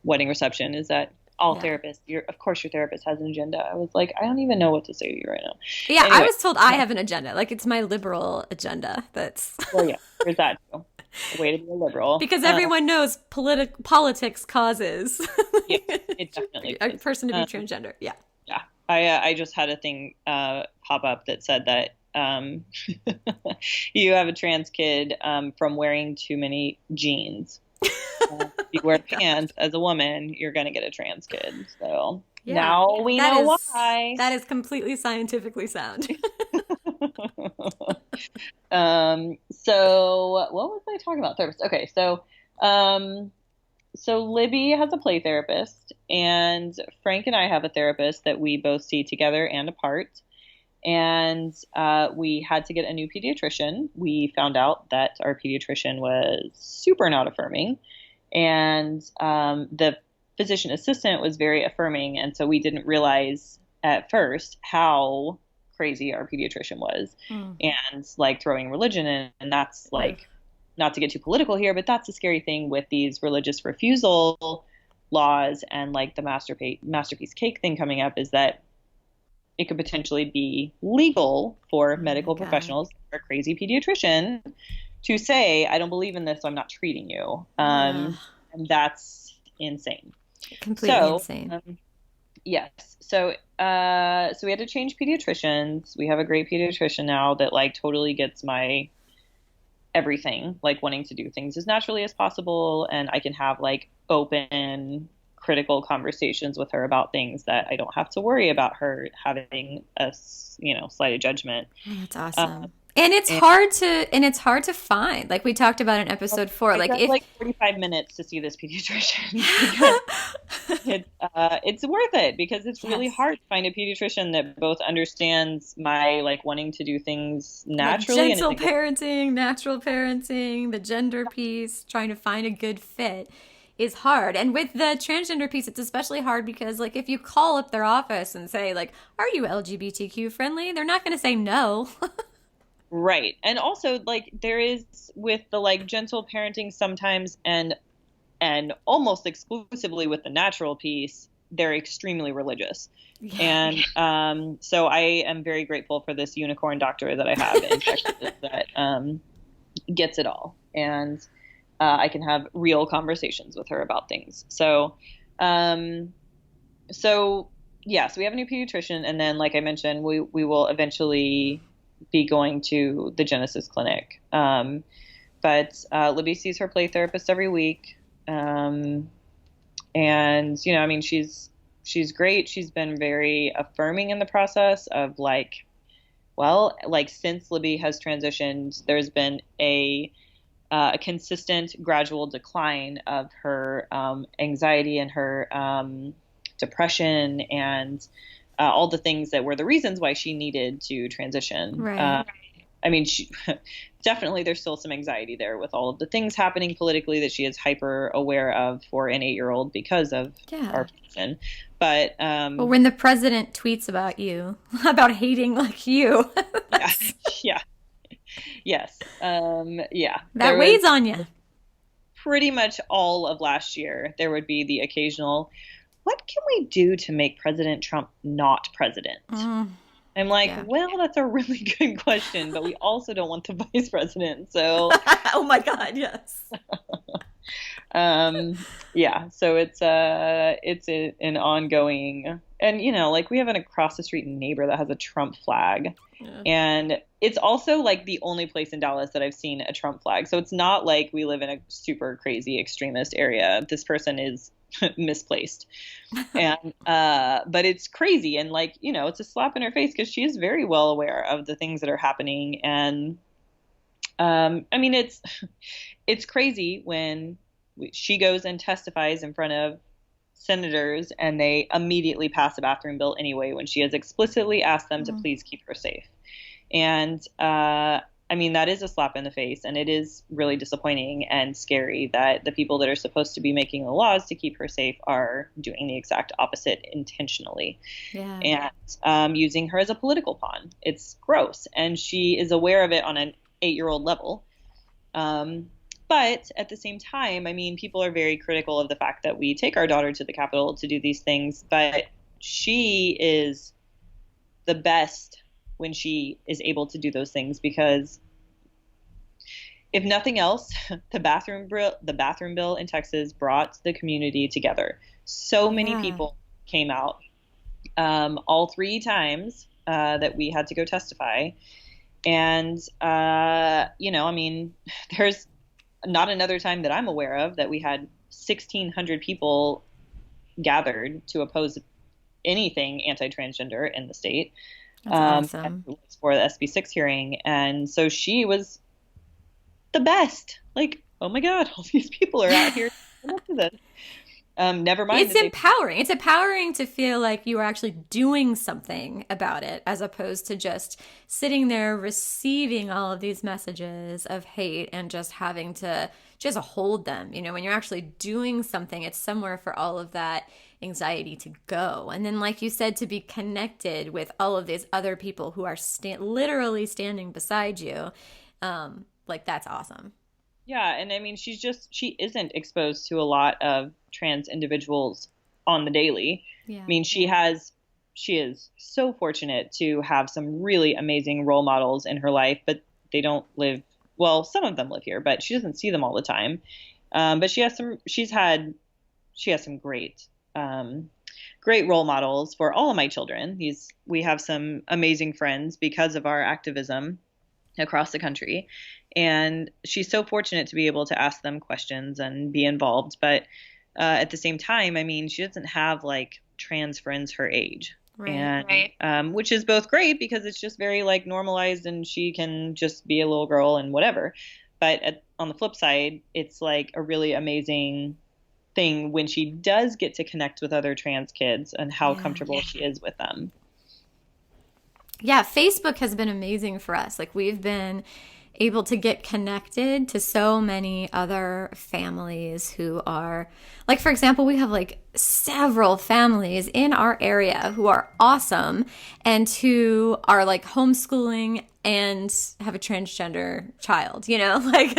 wedding reception, is that all therapists, of course your therapist has an agenda. I was like, I don't even know what to say to you right now. Yeah, anyway, I was told I have an agenda. It's my liberal agenda. That's well, yeah, there's that too. A way to be a liberal. Because everyone knows politics causes yeah, it definitely a person to be transgender. Yeah. Yeah. I just had a thing pop up that said that you have a trans kid from wearing too many jeans. If you wear pants as a woman, you're going to get a trans kid. So now we know why. That is completely scientifically sound. So what was I talking about? Therapist. Okay. So Libby has a play therapist, and Frank and I have a therapist that we both see together and apart. And we had to get a new pediatrician. We found out that our pediatrician was super not affirming, and the physician assistant was very affirming. And so we didn't realize at first how crazy our pediatrician was, and throwing religion in. And that's not to get too political here, but that's a scary thing with these religious refusal laws and the masterpiece cake thing coming up, is that it could potentially be legal for medical God. professionals or a crazy pediatrician to say, I don't believe in this, so I'm not treating you. And that's insane. Completely insane. Yes. So we had to change pediatricians. We have a great pediatrician now that like totally gets my everything, like wanting to do things as naturally as possible. And I can have like open, critical conversations with her about things that I don't have to worry about her having a, slighted judgment. Oh, that's awesome. And it's hard to find. Like we talked about in episode 4. Like if 45 minutes to see this pediatrician because it's worth it because it's really hard to find a pediatrician that both understands my like wanting to do things naturally, like gentle parenting, natural parenting, the gender piece, trying to find a good fit is hard. And with the transgender piece, it's especially hard because like if you call up their office and say like, "Are you LGBTQ friendly?" They're not going to say no. Right. And also like there is with the like gentle parenting sometimes and almost exclusively with the natural piece, they're extremely religious. Yeah. And so I am very grateful for this unicorn doctor that I have in Texas that gets it all. And I can have real conversations with her about things. So yeah, so we have a new pediatrician. And then, like I mentioned, we will eventually be going to the Genesis clinic. But Libby sees her play therapist every week. And, I mean, she's great. She's been very affirming in the process of like, well, like since Libby has transitioned, there's been a consistent gradual decline of her anxiety and her depression and all the things that were the reasons why she needed to transition. Right. I mean, definitely there's still some anxiety there with all of the things happening politically that she is hyper aware of for an 8-year-old because of our position. But when the president tweets about you, about hating like you. Yeah. Yes. Yeah. That weighs on you. Pretty much all of last year, there would be the occasional, what can we do to make President Trump not president? I'm like, well, that's a really good question, but we also don't want the vice president. So, oh my God, yes. Yeah. So it's an ongoing, and like we have an across the street neighbor that has a Trump flag, and it's also like the only place in Dallas that I've seen a Trump flag. So it's not like we live in a super crazy extremist area. This person is misplaced, and but it's crazy, and like it's a slap in her face because she is very well aware of the things that are happening, and I mean it's crazy when she goes and testifies in front of senators and they immediately pass a bathroom bill anyway when she has explicitly asked them to please keep her safe. And I mean, that is a slap in the face, and it is really disappointing and scary that the people that are supposed to be making the laws to keep her safe are doing the exact opposite intentionally. Yeah. And using her as a political pawn. It's gross, and she is aware of it on an 8-year-old level. But at the same time, I mean, people are very critical of the fact that we take our daughter to the Capitol to do these things, but she is the best when she is able to do those things, because if nothing else, the bathroom bill in Texas brought the community together. So many people came out, all 3 times that we had to go testify. And, I mean, there's not another time that I'm aware of that we had 1,600 people gathered to oppose anything anti-transgender in the state. That's awesome. For the SB6 hearing. And so she was the best. Like, oh my God, all these people are out here to this. Never mind. It's empowering. It's empowering to feel like you are actually doing something about it, as opposed to just sitting there receiving all of these messages of hate and just having to just hold them. When you're actually doing something, it's somewhere for all of that anxiety to go. And then, like you said, to be connected with all of these other people who are literally standing beside you. Like, that's awesome. Yeah. And I mean, she isn't exposed to a lot of trans individuals on the daily. Yeah. I mean, she has she is so fortunate to have some really amazing role models in her life, but they don't live, well, some of them live here, but she doesn't see them all the time. But she has some great role models for all of my children. We have some amazing friends because of our activism across the country. And she's so fortunate to be able to ask them questions and be involved. But at the same time, I mean, she doesn't have like trans friends her age. Right. And which is both great because it's just very like normalized and she can just be a little girl and whatever. But on the flip side, it's like a really amazing thing when she does get to connect with other trans kids and how comfortable she is with them. Yeah, Facebook has been amazing for us. Like we've been able to get connected to so many other families who are, like, for example, we have like several families in our area who are awesome and who are like homeschooling and have a transgender child, you know, like,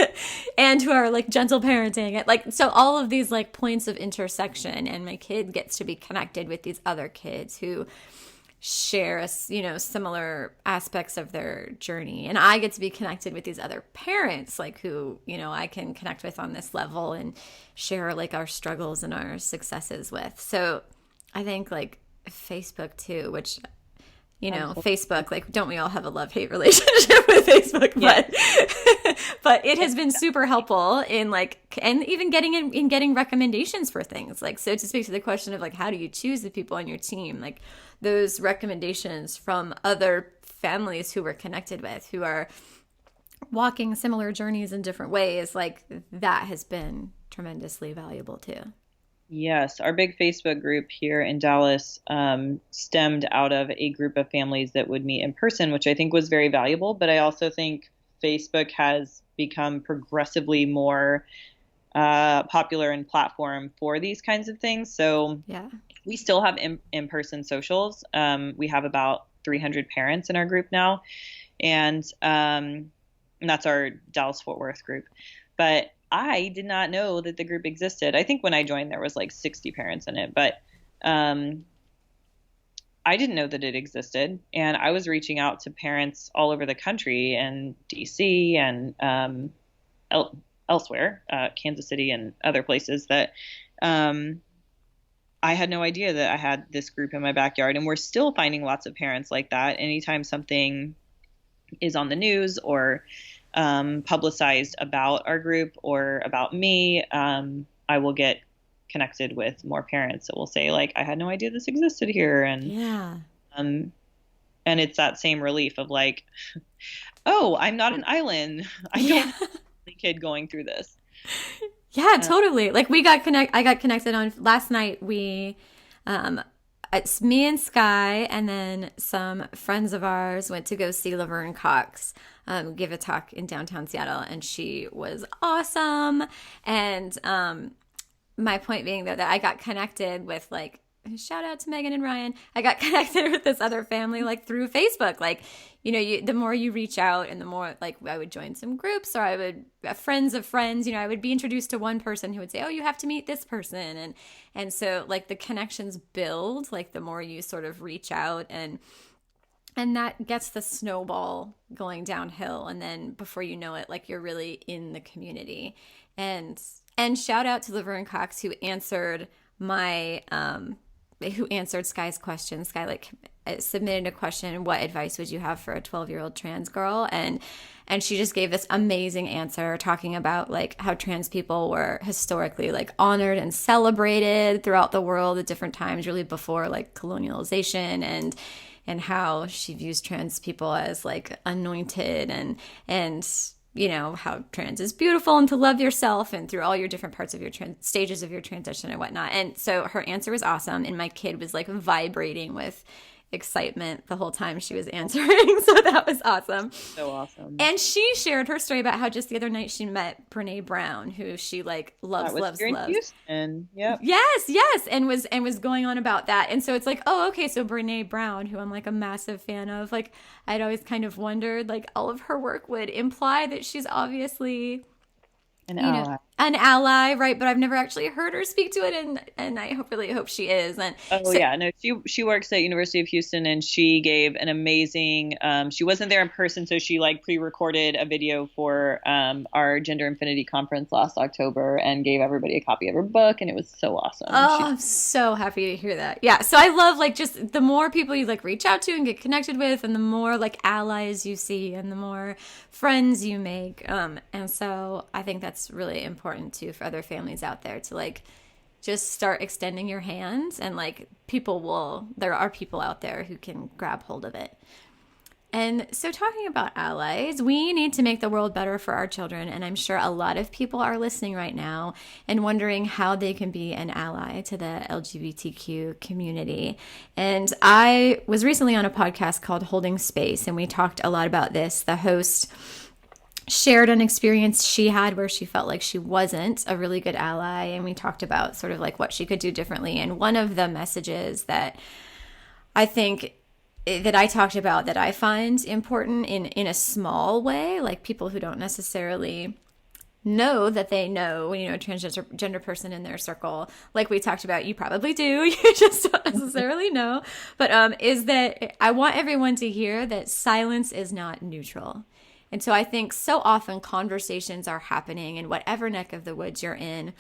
and who are like gentle parenting. Like, so all of these like points of intersection, and my kid gets to be connected with these other kids who share, you know, similar aspects of their journey, and I get to be connected with these other parents, like who, you know, I can connect with on this level and share like our struggles and our successes with. So I think like Facebook too, which, you know, Facebook, like, don't we all have a love-hate relationship with Facebook? But but it has been super helpful in like, and even getting recommendations for things. Like, so to speak to the question of like, how do you choose the people on your team? Like those recommendations from other families who we're connected with, who are walking similar journeys in different ways, like that has been tremendously valuable too. Yes, our big Facebook group here in Dallas stemmed out of a group of families that would meet in person, which I think was very valuable. But I also think Facebook has become progressively more popular and platform for these kinds of things. So we still have in-person socials. We have about 300 parents in our group now, and that's our Dallas-Fort Worth group. But I did not know that the group existed. I think when I joined, there was like 60 parents in it, but I didn't know that it existed. And I was reaching out to parents all over the country and DC and elsewhere, Kansas City and other places that I had no idea that I had this group in my backyard. And we're still finding lots of parents like that. Anytime something is on the news or publicized about our group or about me, I will get connected with more parents that will say like, I had no idea this existed here. And and it's that same relief of like, oh, I'm not an island. I don't have a kid going through this. Yeah, totally. Like I got connected on last night. It's me and Sky, and then some friends of ours went to go see Laverne Cox give a talk in downtown Seattle, and she was awesome. And my point being that I got connected with, like, shout out to Megan and Ryan. I got connected with this other family like through Facebook. Like, you know, the more you reach out and the more, like, I would join some groups, or I would friends of friends, you know, I would be introduced to one person who would say, oh, you have to meet this person. And so like the connections build, like the more you sort of reach out, and that gets the snowball going downhill. And then before you know it, like you're really in the community. And shout out to Laverne Cox, who answered Sky's question. Sky like submitted a question, what advice would you have for a 12-year-old trans girl? And she just gave this amazing answer talking about like how trans people were historically like honored and celebrated throughout the world at different times, really before like colonialization, and how she views trans people as like anointed, and you know, how trans is beautiful and to love yourself and through all your different parts of your stages of your transition and whatnot. And so her answer was awesome. And my kid was like vibrating with excitement the whole time she was answering. So that was awesome. So awesome. And she shared her story about how just the other night she met Brene Brown, who she like loves. Houston. Yep. Yes. And was going on about that. And so it's like, oh, okay. So Brene Brown, who I'm like a massive fan of, like I'd always kind of wondered, like all of her work would imply that she's obviously an ally, right? But I've never actually heard her speak to it, and I really hope she is. And no, she works at University of Houston, and she gave an amazing. She wasn't there in person, so she like pre-recorded a video for our Gender Infinity conference last October, and gave everybody a copy of her book, and it was so awesome. I'm so happy to hear that. Yeah, so I love like just the more people you like reach out to and get connected with, and the more like allies you see, and the more friends you make. And so I think that's really important too for other families out there to like just start extending your hands, and like there are people out there who can grab hold of it. And so talking about allies, we need to make the world better for our children. And I'm sure a lot of people are listening right now and wondering how they can be an ally to the LGBTQ community. And I was recently on a podcast called Holding Space, and we talked a lot about this. The host shared an experience she had where she felt like she wasn't a really good ally. And we talked about sort of like what she could do differently. And one of the messages that I think that I talked about that I find important in a small way, like people who don't necessarily know that they know, a transgender person in their circle, like we talked about, you probably do, you just don't necessarily know, but is that I want everyone to hear that silence is not neutral. And so I think so often conversations are happening in whatever neck of the woods you're in.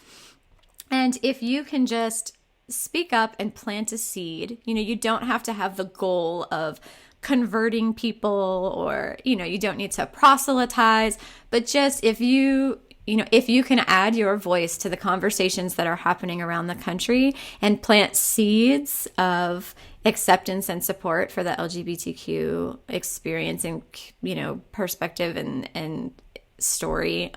And if you can just speak up and plant a seed, you don't have to have the goal of converting people, or, you don't need to proselytize, but just if you can add your voice to the conversations that are happening around the country and plant seeds of acceptance and support for the LGBTQ experience and, perspective and story,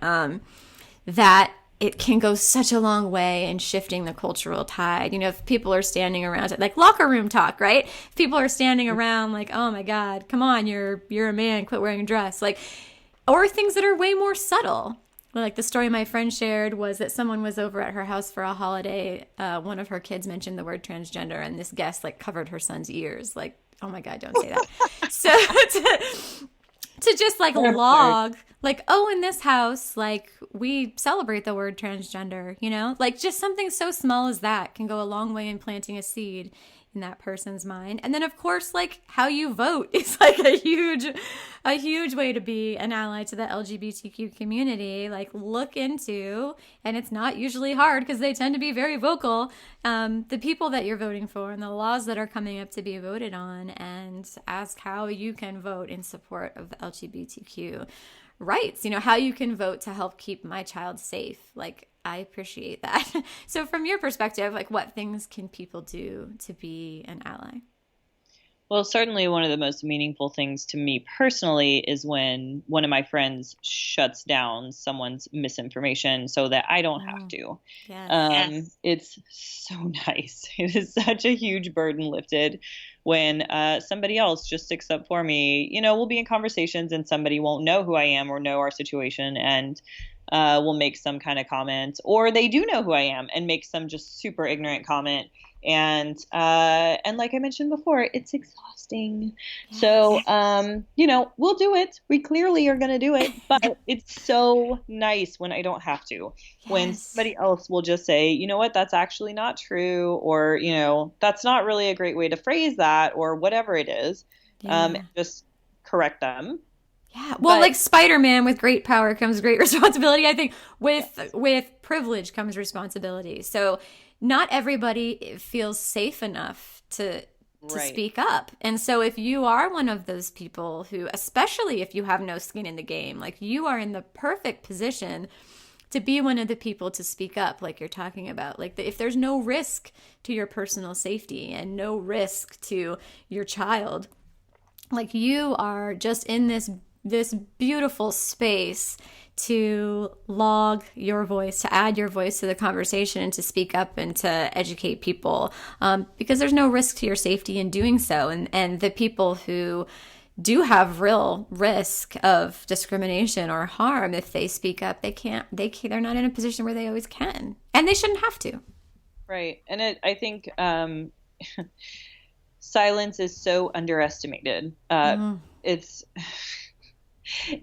that it can go such a long way in shifting the cultural tide. If people are standing around, like locker room talk, right? If people are standing around like, oh my God, come on, you're a man, quit wearing a dress. Like, or things that are way more subtle. Like the story my friend shared was that someone was over at her house for a holiday. One of her kids mentioned the word transgender, and this guest like covered her son's ears. Like, oh my God, don't say that. So to just like log, like, oh, in this house, like we celebrate the word transgender, like just something so small as that can go a long way in planting a seed in that person's mind. And then of course, like how you vote is like a huge way to be an ally to the LGBTQ community. Like look into, and it's not usually hard because they tend to be very vocal, the people that you're voting for and the laws that are coming up to be voted on, and ask how you can vote in support of the LGBTQ rights, how you can vote to help keep my child safe. Like, I appreciate that. So from your perspective, like what things can people do to be an ally? Well, certainly one of the most meaningful things to me personally is when one of my friends shuts down someone's misinformation so that I don't have to. Yes. It's so nice. It is such a huge burden lifted when somebody else just sticks up for me. We'll be in conversations and somebody won't know who I am or know our situation, and will make some kind of comment, or they do know who I am and make some just super ignorant comment. And like I mentioned before, it's exhausting. Yes. So, we'll do it. We clearly are going to do it, but it's so nice when I don't have to, yes. When somebody else will just say, you know what, that's actually not true. Or, that's not really a great way to phrase that, or whatever it is. Just correct them. Yeah. Well, like Spider-Man, with great power comes great responsibility. I think with privilege comes responsibility. So not everybody feels safe enough to speak up. And so if you are one of those people who, especially if you have no skin in the game, like you are in the perfect position to be one of the people to speak up, like you're talking about. Like if there's no risk to your personal safety and no risk to your child, like you are just in this beautiful space to log your voice, to add your voice to the conversation, and to speak up and to educate people, because there's no risk to your safety in doing so. And the people who do have real risk of discrimination or harm, if they speak up, they're not in a position where they always can, and they shouldn't have to. Right. And I think silence is so underestimated. It's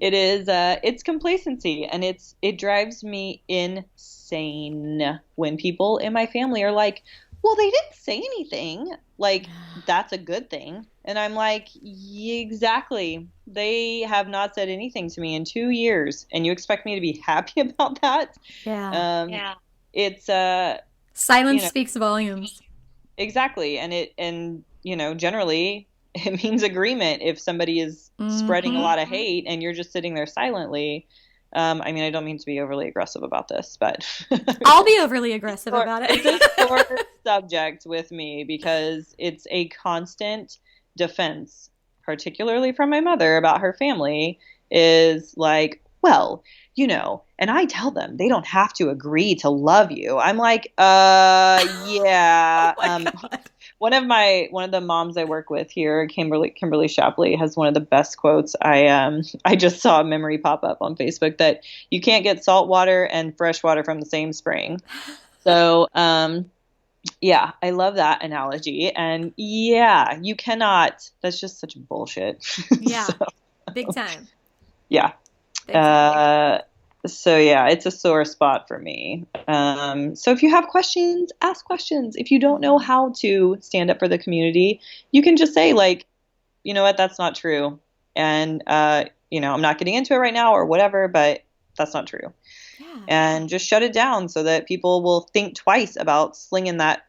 It is it's complacency, and it drives me insane when people in my family are like, "Well, they didn't say anything." Like, that's a good thing. And I'm like, "Yeah, exactly. They have not said anything to me in 2 years, and you expect me to be happy about that?" Yeah. Yeah. It's you Silence know, speaks volumes. exactly. And generally it means agreement if somebody is spreading a lot of hate and you're just sitting there silently. I mean, I don't mean to be overly aggressive about this, but I'll be overly aggressive about it. it's a sore subject with me because it's a constant defense, particularly from my mother about her family, is like, well, and I tell them they don't have to agree to love you. I'm like, Oh yeah. my God. One of the moms I work with here, Kimberly Shapley, has one of the best quotes. I just saw a memory pop up on Facebook that you can't get salt water and fresh water from the same spring. So yeah, I love that analogy. And yeah, you cannot. That's just such bullshit. Yeah. So, Big time. yeah. Big time. So yeah, it's a sore spot for me. So if you have questions, ask questions. If you don't know how to stand up for the community, you can just say like, you know what, that's not true. And I'm not getting into it right now or whatever, but that's not true. Yeah. And just shut it down so that people will think twice about slinging that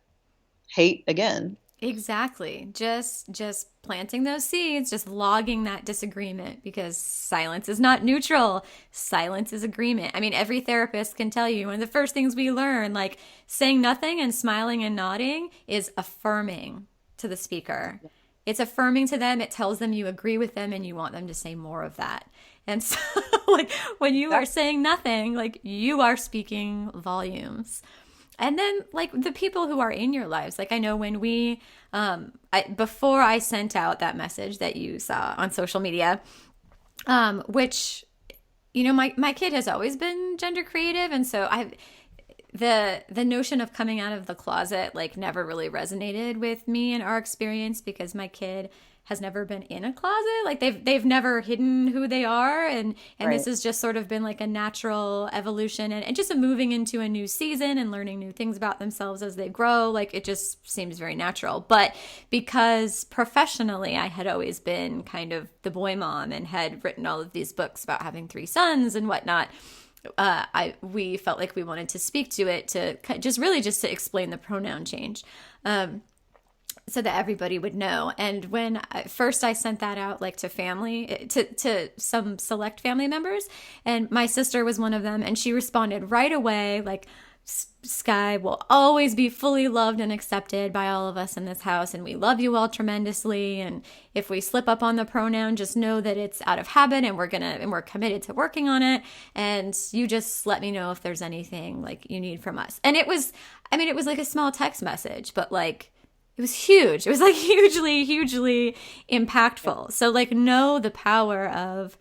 hate again. Exactly. Just planting those seeds, just logging that disagreement because silence is not neutral. Silence is agreement. I mean, every therapist can tell you one of the first things we learn, like saying nothing and smiling and nodding, is affirming to the speaker. It's affirming to them. It tells them you agree with them and you want them to say more of that. And so, like, when you are saying nothing, like, you are speaking volumes. And then, like, the people who are in your lives, like, I know when before I sent out that message that you saw on social media, which, my kid has always been gender creative. And so the notion of coming out of the closet, like, never really resonated with me in our experience because my kid has never been in a closet. Like they've never hidden who they are. And Right. This has just sort of been like a natural evolution and just a moving into a new season and learning new things about themselves as they grow. Like it just seems very natural. But because professionally I had always been kind of the boy mom and had written all of these books about having 3 sons and whatnot, we felt like we wanted to speak to it to just to explain the pronoun change. So that everybody would know. And when first I sent that out, like to family, to some select family members, and my sister was one of them, and she responded right away, like, Sky will always be fully loved and accepted by all of us in this house, and we love you all tremendously. And if we slip up on the pronoun, just know that it's out of habit, and we're committed to working on it. And you just let me know if there's anything like you need from us. And it was like a small text message, but like, it was huge. It was like hugely, hugely impactful. So like know the power of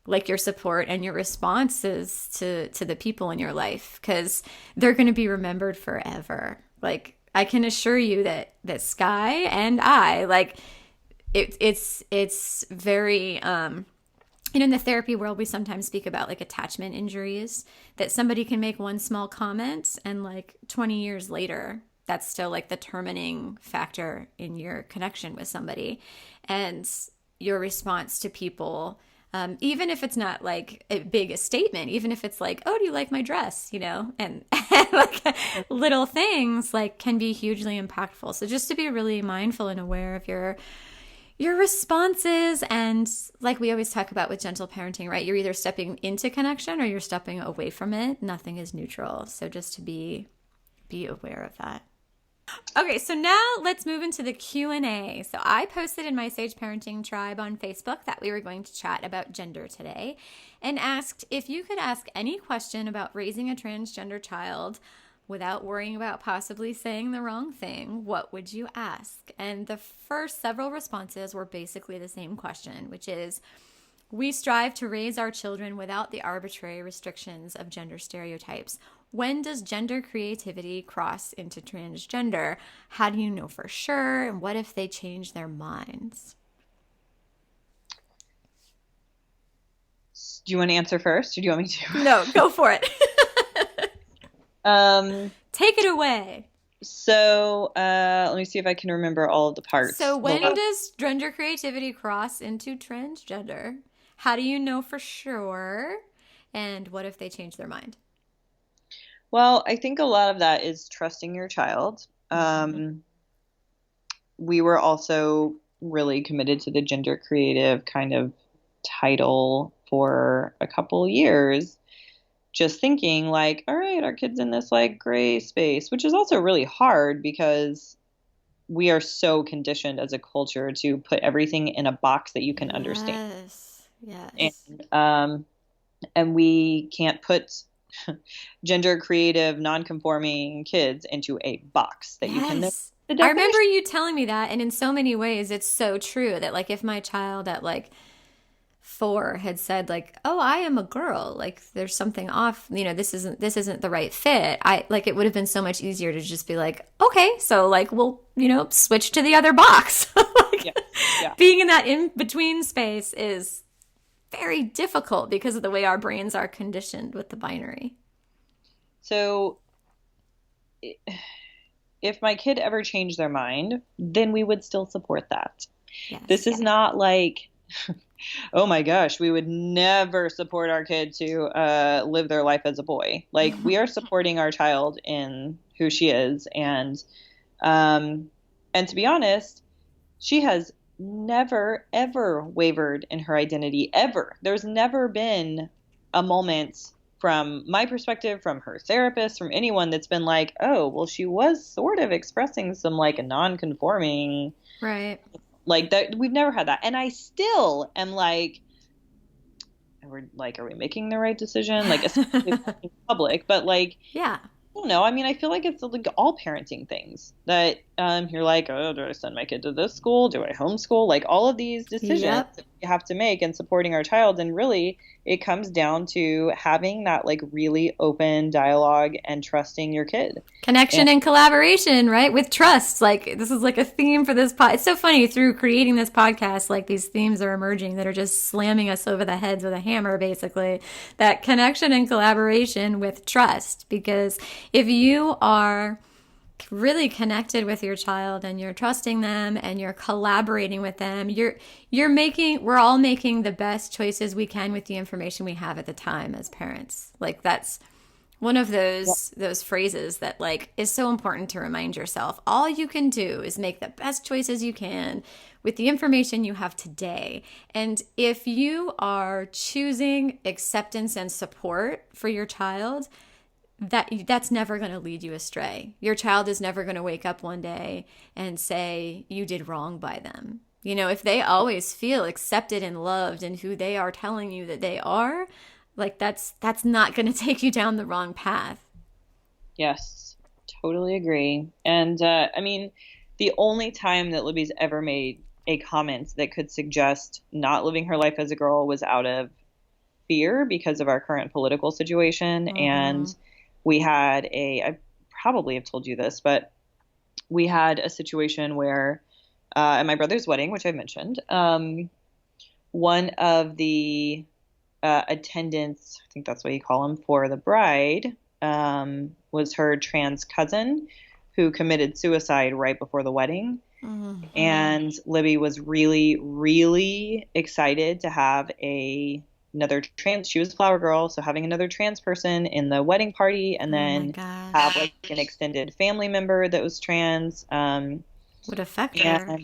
like your support and your responses to the people in your life, because they're going to be remembered forever. Like I can assure you that Sky and I, like it's very in the therapy world, we sometimes speak about like attachment injuries, that somebody can make one small comment and like 20 years later, that's still like the terminating factor in your connection with somebody. And your response to people, even if it's not like a big statement, even if it's like, oh, do you like my dress? And like little things like can be hugely impactful. So just to be really mindful and aware of your responses. And like we always talk about with gentle parenting, right? You're either stepping into connection or you're stepping away from it. Nothing is neutral. So just to be aware of that. Okay, so now let's move into the Q&A. So I posted in my Sage Parenting Tribe on Facebook that we were going to chat about gender today and asked if you could ask any question about raising a transgender child without worrying about possibly saying the wrong thing, what would you ask? And the first several responses were basically the same question, which is, we strive to raise our children without the arbitrary restrictions of gender stereotypes. When does gender creativity cross into transgender? How do you know for sure? And what if they change their minds? Do you want to answer first, or do you want me to? No, go for it. Um, Take it away. So let me see if I can remember all of the parts. So when does gender creativity cross into transgender? How do you know for sure? And what if they change their mind? Well, I think a lot of that is trusting your child. We were also really committed to the gender creative kind of title for a couple years, just thinking like, all right, our kid's in this like gray space, which is also really hard because we are so conditioned as a culture to put everything in a box that you can understand. Yes. And we can't put gender creative, non-conforming kids into a box that you can. I remember you telling me that, and in so many ways, it's so true that like if my child at like 4 had said like, "Oh, I am a girl," like there's something off, this isn't the right fit. I like it would have been so much easier to just be like, "Okay, so like we'll switch to the other box." Like, yeah. Being in that in between space is very difficult because of the way our brains are conditioned with the binary. So if my kid ever changed their mind, then we would still support that. Yes, this is not like, oh my gosh, we would never support our kid to live their life as a boy. Like we are supporting our child in who she is. And to be honest, she has never, ever wavered in her identity, ever. There's never been a moment from my perspective, from her therapist, from anyone that's been like, oh, well, she was sort of expressing some like a non-conforming. Right. Like that. We've never had that. And I still am like, are we making the right decision? Like, especially in public, but like, yeah. I don't know. I mean, I feel like it's like all parenting things that you're like, oh, do I send my kid to this school? Do I homeschool? Like all of these decisions that we have to make in supporting our child. And really, it comes down to having that like really open dialogue and trusting your kid. Connection and collaboration, right? With trust. Like this is like a theme for this pod. It's so funny through creating this podcast, like these themes are emerging that are just slamming us over the heads with a hammer, basically. That connection and collaboration with trust. Because if you are really connected with your child and you're trusting them and you're collaborating with them, we're all making the best choices we can with the information we have at the time as parents. Like that's one of those phrases that like is so important to remind yourself. All you can do is make the best choices you can with the information you have today. And if you are choosing acceptance and support for your child, that's never going to lead you astray. Your child is never going to wake up one day and say you did wrong by them. If they always feel accepted and loved in who they are telling you that they are, like that's not going to take you down the wrong path. Yes, totally agree. And I mean, the only time that Libby's ever made a comment that could suggest not living her life as a girl was out of fear because of our current political situation. Mm-hmm. And we had I probably have told you this, but we had a situation where at my brother's wedding, which I mentioned, one of the attendants, I think that's what you call them, for the bride, was her trans cousin who committed suicide right before the wedding. Mm-hmm. And Libby was really, really excited to have another trans, she was a flower girl, so having another trans person in the wedding party, and then have like an extended family member that was trans would affect her.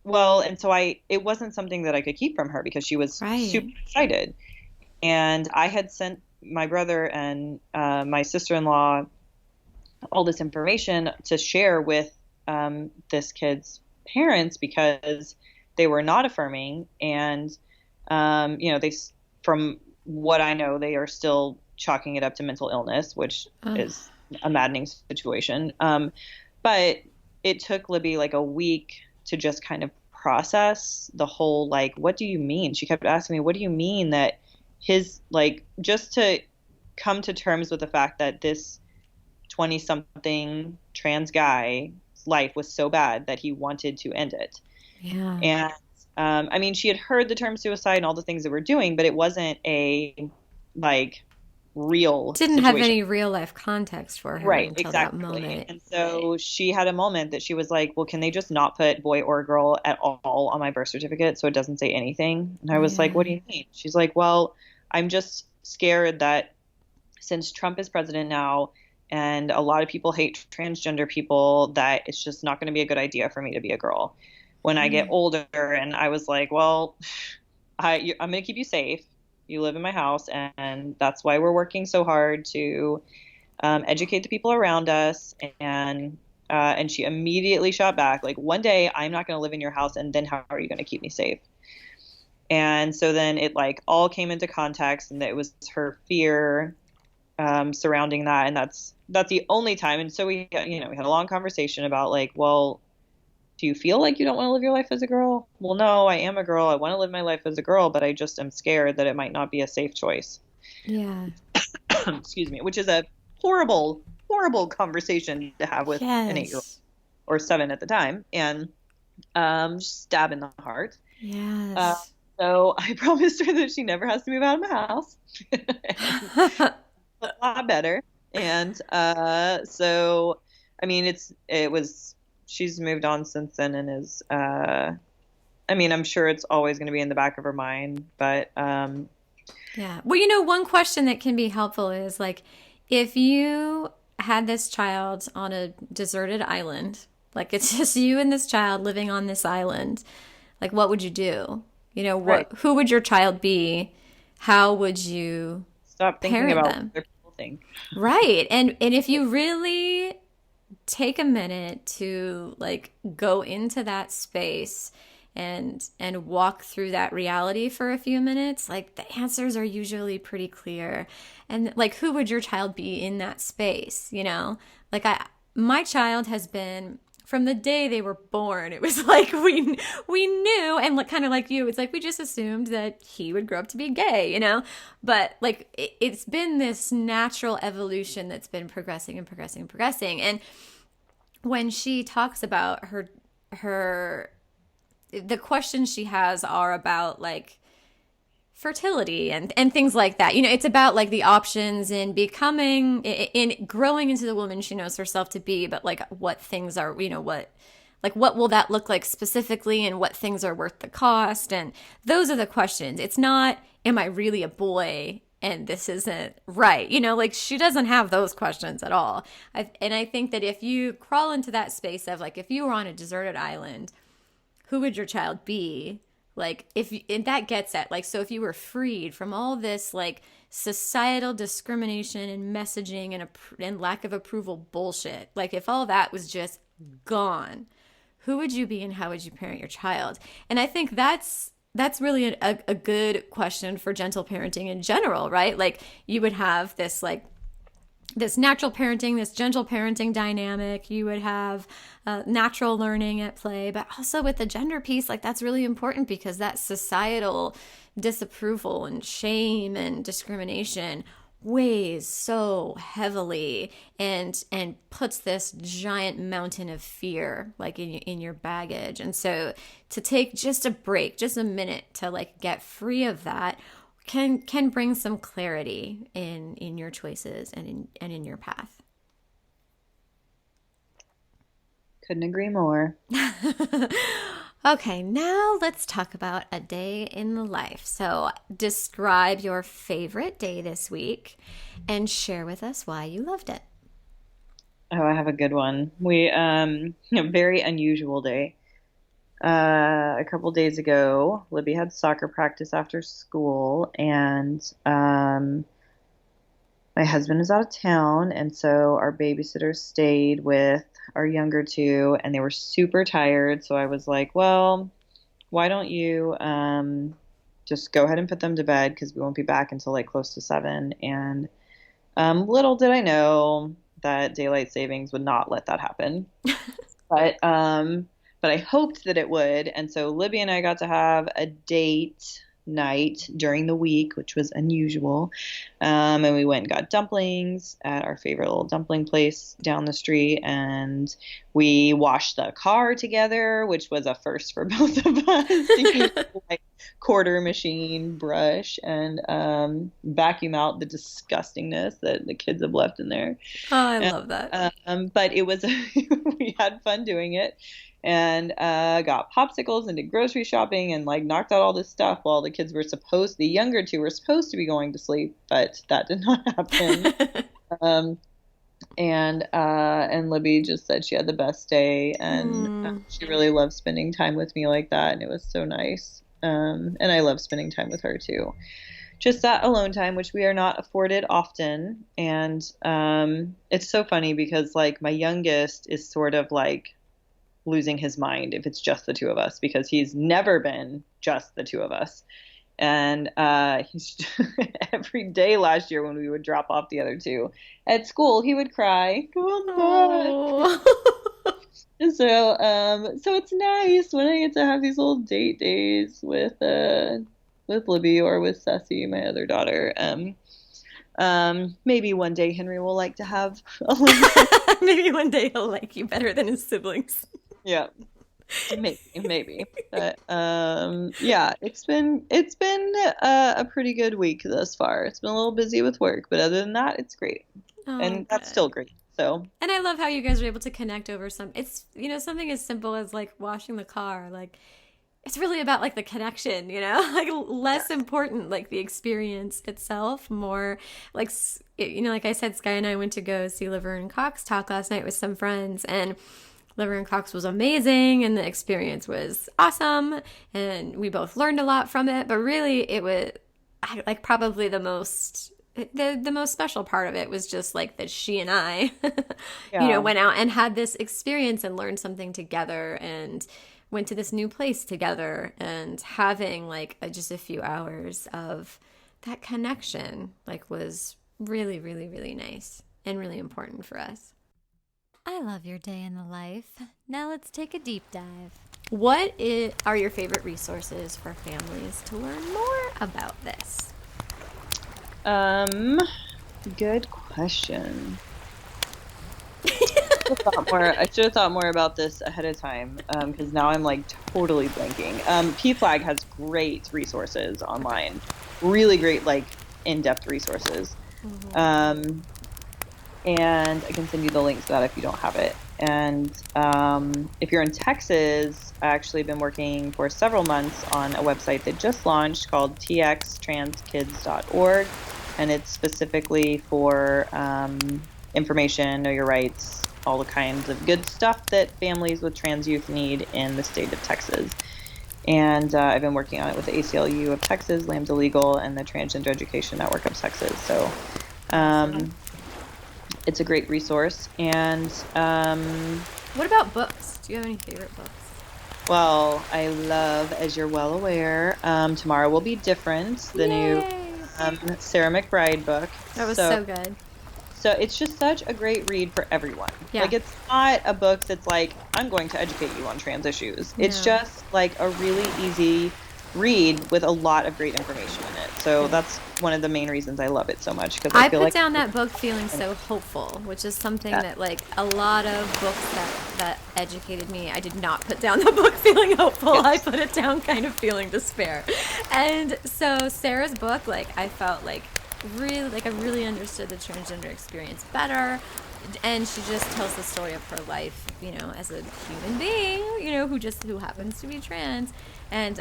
Well, and so it wasn't something that I could keep from her because she was super excited. And I had sent my brother and my sister-in-law all this information to share with this kid's parents because they were not affirming, and they, from what I know, they are still chalking it up to mental illness, which is a maddening situation. But it took Libby like a week to just kind of process the whole, like, what do you mean? She kept asking me, what do you mean that his, like, just to come to terms with the fact that this 20-something trans guy's life was so bad that he wanted to end it. Yeah. And I mean, she had heard the term suicide and all the things that we're doing, but it wasn't a like real Didn't have situation. any real life context for her Right, until that exactly. moment. And so she had a moment that she was like, well, can they just not put boy or girl at all on my birth certificate so it doesn't say anything? And I was like, what do you mean? She's like, well, I'm just scared that since Trump is president now and a lot of people hate transgender people, that it's just not going to be a good idea for me to be a girl when I get older. And I was like, well, I'm going to keep you safe. You live in my house, and that's why we're working so hard to educate the people around us. And she immediately shot back, like, one day I'm not going to live in your house, and then how are you going to keep me safe? And so then it like all came into context, and it was her fear surrounding that, and that's the only time. And so we had a long conversation about like, well, do you feel like you don't want to live your life as a girl? Well, no, I am a girl. I want to live my life as a girl, but I just am scared that it might not be a safe choice. Yeah. Excuse me, which is a horrible, horrible conversation to have with an 8-year-old or 7 at the time, and just stab in the heart. Yes. So I promised her that she never has to move out of my house. A lot better. And so, I mean, she's moved on since then and is, I mean, I'm sure it's always going to be in the back of her mind, but yeah. Well, one question that can be helpful is like, if you had this child on a deserted island, like it's just you and this child living on this island, like what would you do? Right. Who would your child be? How would you stop thinking parent about them? what other people think. Right. And if you really take a minute to like go into that space and walk through that reality for a few minutes, like the answers are usually pretty clear. And like, who would your child be in that space? Like my child has been, from the day they were born, it was like we knew, and like kind of like you, it's like we just assumed that he would grow up to be gay, but like it's been this natural evolution that's been progressing and progressing and progressing. And when she talks about her the questions she has are about like fertility and things like that. It's about like the options in becoming, in growing into the woman she knows herself to be, but like what things are, what will that look like specifically, and what things are worth the cost. And those are the questions. It's not, am I really a boy and this isn't right? Like she doesn't have those questions at all. And I think that if you crawl into that space of like, if you were on a deserted island, who would your child be? Like and that gets at like, so if you were freed from all this like societal discrimination and messaging and lack of approval bullshit, like if all that was just gone, who would you be and how would you parent your child? And I think that's really a good question for gentle parenting in general, right? Like you would have this like this natural parenting, this gentle parenting dynamic. You would have natural learning at play, but also with the gender piece, like that's really important because that societal disapproval and shame and discrimination weighs so heavily and puts this giant mountain of fear like in your baggage. And so to take just a break, just a minute to like get free of that can bring some clarity in your choices and in your path. Couldn't agree more. Okay, now let's talk about a day in the life. So describe your favorite day this week and share with us why you loved it. Oh, I have a good one. We a very unusual day. A couple days ago, Libby had soccer practice after school, and my husband is out of town, and so our babysitter stayed with our younger two, and they were super tired. So I was like, well, why don't you just go ahead and put them to bed because we won't be back until like close to 7. And little did I know that daylight savings would not let that happen. But I hoped that it would. And so Libby and I got to have a date night during the week, which was unusual. And we went and got dumplings at our favorite little dumpling place down the street. And we washed the car together, which was a first for both of us. Like quarter machine brush and vacuum out the disgustingness that the kids have left in there. Oh, I love that. But it was, we had fun doing it. And got popsicles and did grocery shopping and like knocked out all this stuff while the kids were the younger two were supposed to be going to sleep, but that did not happen. And Libby just said she had the best day, and she really loved spending time with me like that, and it was so nice. And I love spending time with her too. Just that alone time, which we are not afforded often. And it's so funny because like my youngest is sort of like losing his mind if it's just the two of us, because he's never been just the two of us. And he's every day last year when we would drop off the other two at school, he would cry. Oh. And so it's nice when I get to have these little date days with Libby or with Ceci, my other daughter. Maybe one day Henry will like to have a Maybe one day he'll like you better than his siblings. Yeah, maybe. But yeah, it's been a pretty good week thus far. It's been a little busy with work, but other than that, it's great, and that's still great. So, and I love how you guys are able to connect over something as simple as like washing the car. Like, it's really about like the connection, like less important like the experience itself, more like like I said, Sky and I went to go see Laverne Cox talk last night with some friends, and Laverne Cox was amazing and the experience was awesome and we both learned a lot from it, but really it was like probably the most special part of it was just like that she and I went out and had this experience and learned something together and went to this new place together, and having like just a few hours of that connection like was really, really, really nice and really important for us. I love your day in the life. Now let's take a deep dive. What are your favorite resources for families to learn more about this? Good question. I should have thought more about this ahead of time, because now I'm like totally blanking. PFLAG has great resources online, really great like in-depth resources. Mm-hmm. And I can send you the link to that if you don't have it. And if you're in Texas, I actually been working for several months on a website that just launched called txtranskids.org. And it's specifically for information, know your rights, all the kinds of good stuff that families with trans youth need in the state of Texas. And I've been working on it with the ACLU of Texas, Lambda Legal, and the Transgender Education Network of Texas. So it's a great resource. And what about books? Do you have any favorite books? Well, I love, as you're well aware, Tomorrow Will Be Different, the new Sarah McBride book. That was so good. So it's just such a great read for everyone. Yeah. Like, it's not a book that's like, I'm going to educate you on trans issues. No. It's just like a really easy read with a lot of great information in it. So that's one of the main reasons I love it so much. Because I put down that book feeling so hopeful, which is something that like a lot of books that educated me. I did not put down the book feeling hopeful. Yes. I put it down kind of feeling despair. And so Sarah's book, like I felt like really, like I really understood the transgender experience better. And she just tells the story of her life, as a human being, who happens to be trans. And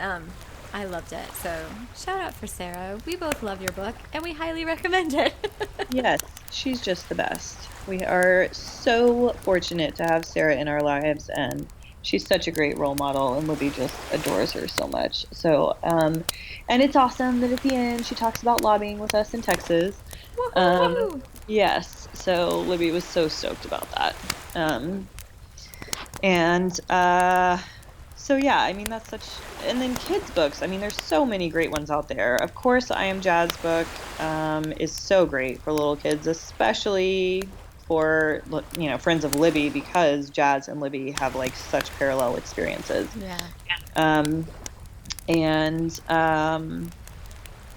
I loved it. So shout out for Sarah. We both love your book and we highly recommend it. Yes, she's just the best. We are so fortunate to have Sarah in our lives, and she's such a great role model, and Libby just adores her so much. So, and it's awesome that at the end she talks about lobbying with us in Texas. Woohoo! Yes, so Libby was so stoked about that. So yeah, I mean, that's such, and then kids books, I mean, there's so many great ones out there. Of course, I Am Jazz book is so great for little kids, especially for, friends of Libby, because Jazz and Libby have like such parallel experiences. Yeah. And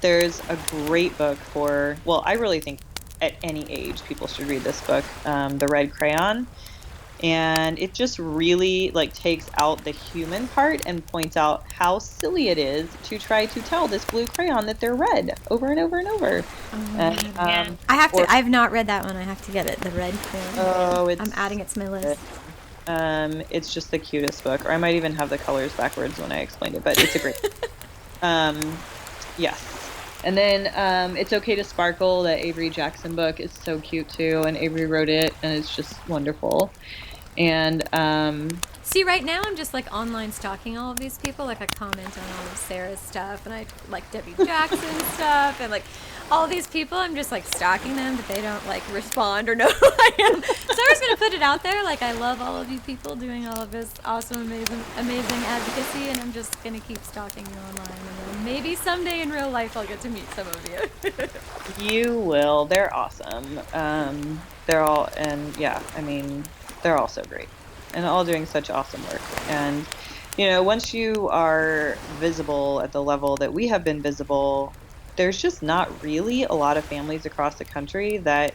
there's a great book for, well, I really think at any age people should read this book, The Red Crayon. And it just really like takes out the human part and points out how silly it is to try to tell this blue crayon that they're red over and over and over. And, I've not read that one. I have to get it. The Red Crayon. Oh, I'm adding it to my list. It's just the cutest book. Or I might even have the colors backwards when I explained it, but it's a great yes. And then It's Okay to Sparkle, that Avery Jackson book, is so cute too. And Avery wrote it, and it's just wonderful. And see, right now I'm just like online stalking all of these people. Like I comment on all of Sarah's stuff, and I like Debbie Jackson's stuff, and like all these people. I'm just like stalking them, but they don't like respond or know who I am. So I was gonna put it out there. Like I love all of you people doing all of this awesome, amazing advocacy, and I'm just gonna keep stalking you online, and then maybe someday in real life I'll get to meet some of you. You will. They're awesome. They're all, and yeah, I mean, they're all so great and all doing such awesome work. And, once you are visible at the level that we have been visible, there's just not really a lot of families across the country that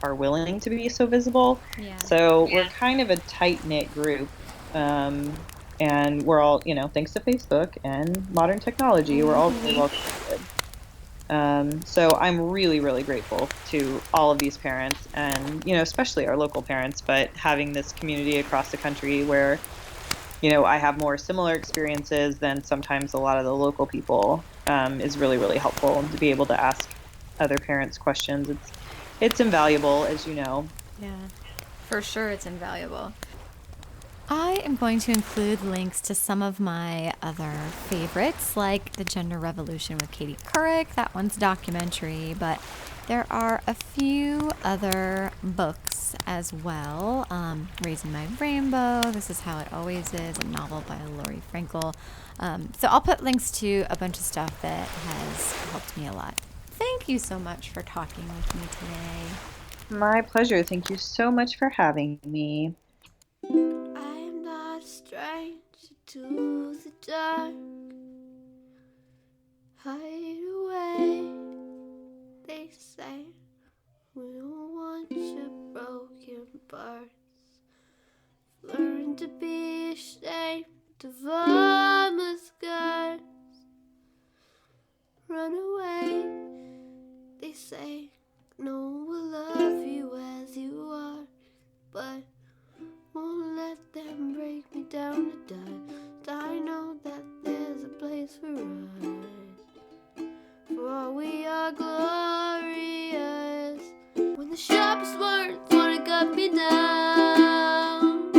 are willing to be so visible. Yeah. So we're kind of a tight-knit group. And we're all, thanks to Facebook and modern technology, we're all really well connected. So I'm really, really grateful to all of these parents and, especially our local parents, but having this community across the country where, I have more similar experiences than sometimes a lot of the local people is really, really helpful. And to be able to ask other parents questions, it's invaluable, as you know. Yeah, for sure it's invaluable. I am going to include links to some of my other favorites, like The Gender Revolution with Katie Couric. That one's documentary, but there are a few other books as well. Raising My Rainbow, This Is How It Always Is, a novel by Lori Frankel. So I'll put links to a bunch of stuff that has helped me a lot. Thank you so much for talking with me today. My pleasure. Thank you so much for having me. I'm not a stranger to the dark. Hide away, they say. We don't want your broken parts. Learn to be ashamed of all my scars. Run away, they say. No one will love you as you are, but won't let them break me down to dust. I know that there's a place for us, for we are glorious. When the sharpest words wanna cut me down,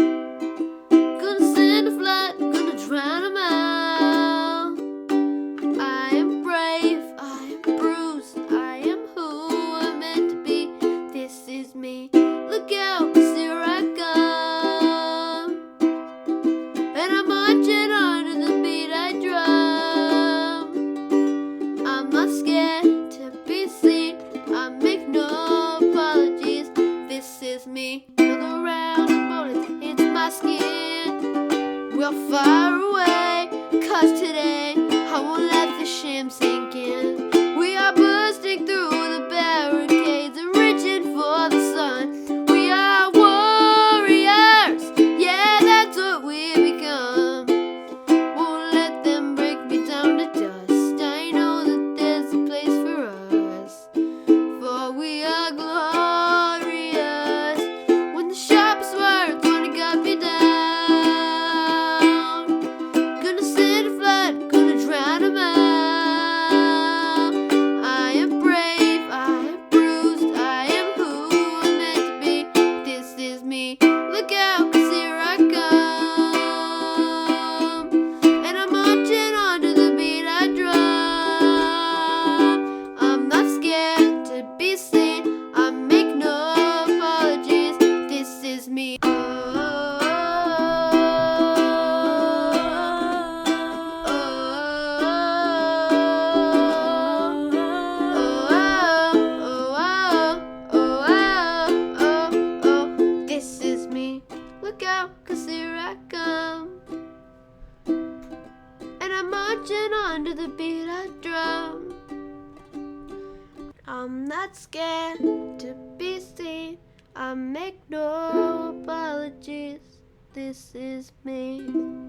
gonna send a flood, gonna drown 'em out. I am brave, I am bruised, I am who I'm meant to be. This is me. Look out, 'cause here I come, and I'm marching on to the beat I drum. I'm not scared to be seen, I make no apologies. This is me. Another round of bullets into my skin. We're far away, 'cause today I won't let the shame sink in. We are bursting through the barricades and reaching for the sun. We are warriors, yeah, that's what we become. Won't let them break me down to dust. I know that there's a place for us, for we are glorious. When the sharpest words wanna cut me down, gonna send a flood, gonna drown 'em out. dancing under the beat I drum. I'm not scared to be seen. I make no apologies. This is me.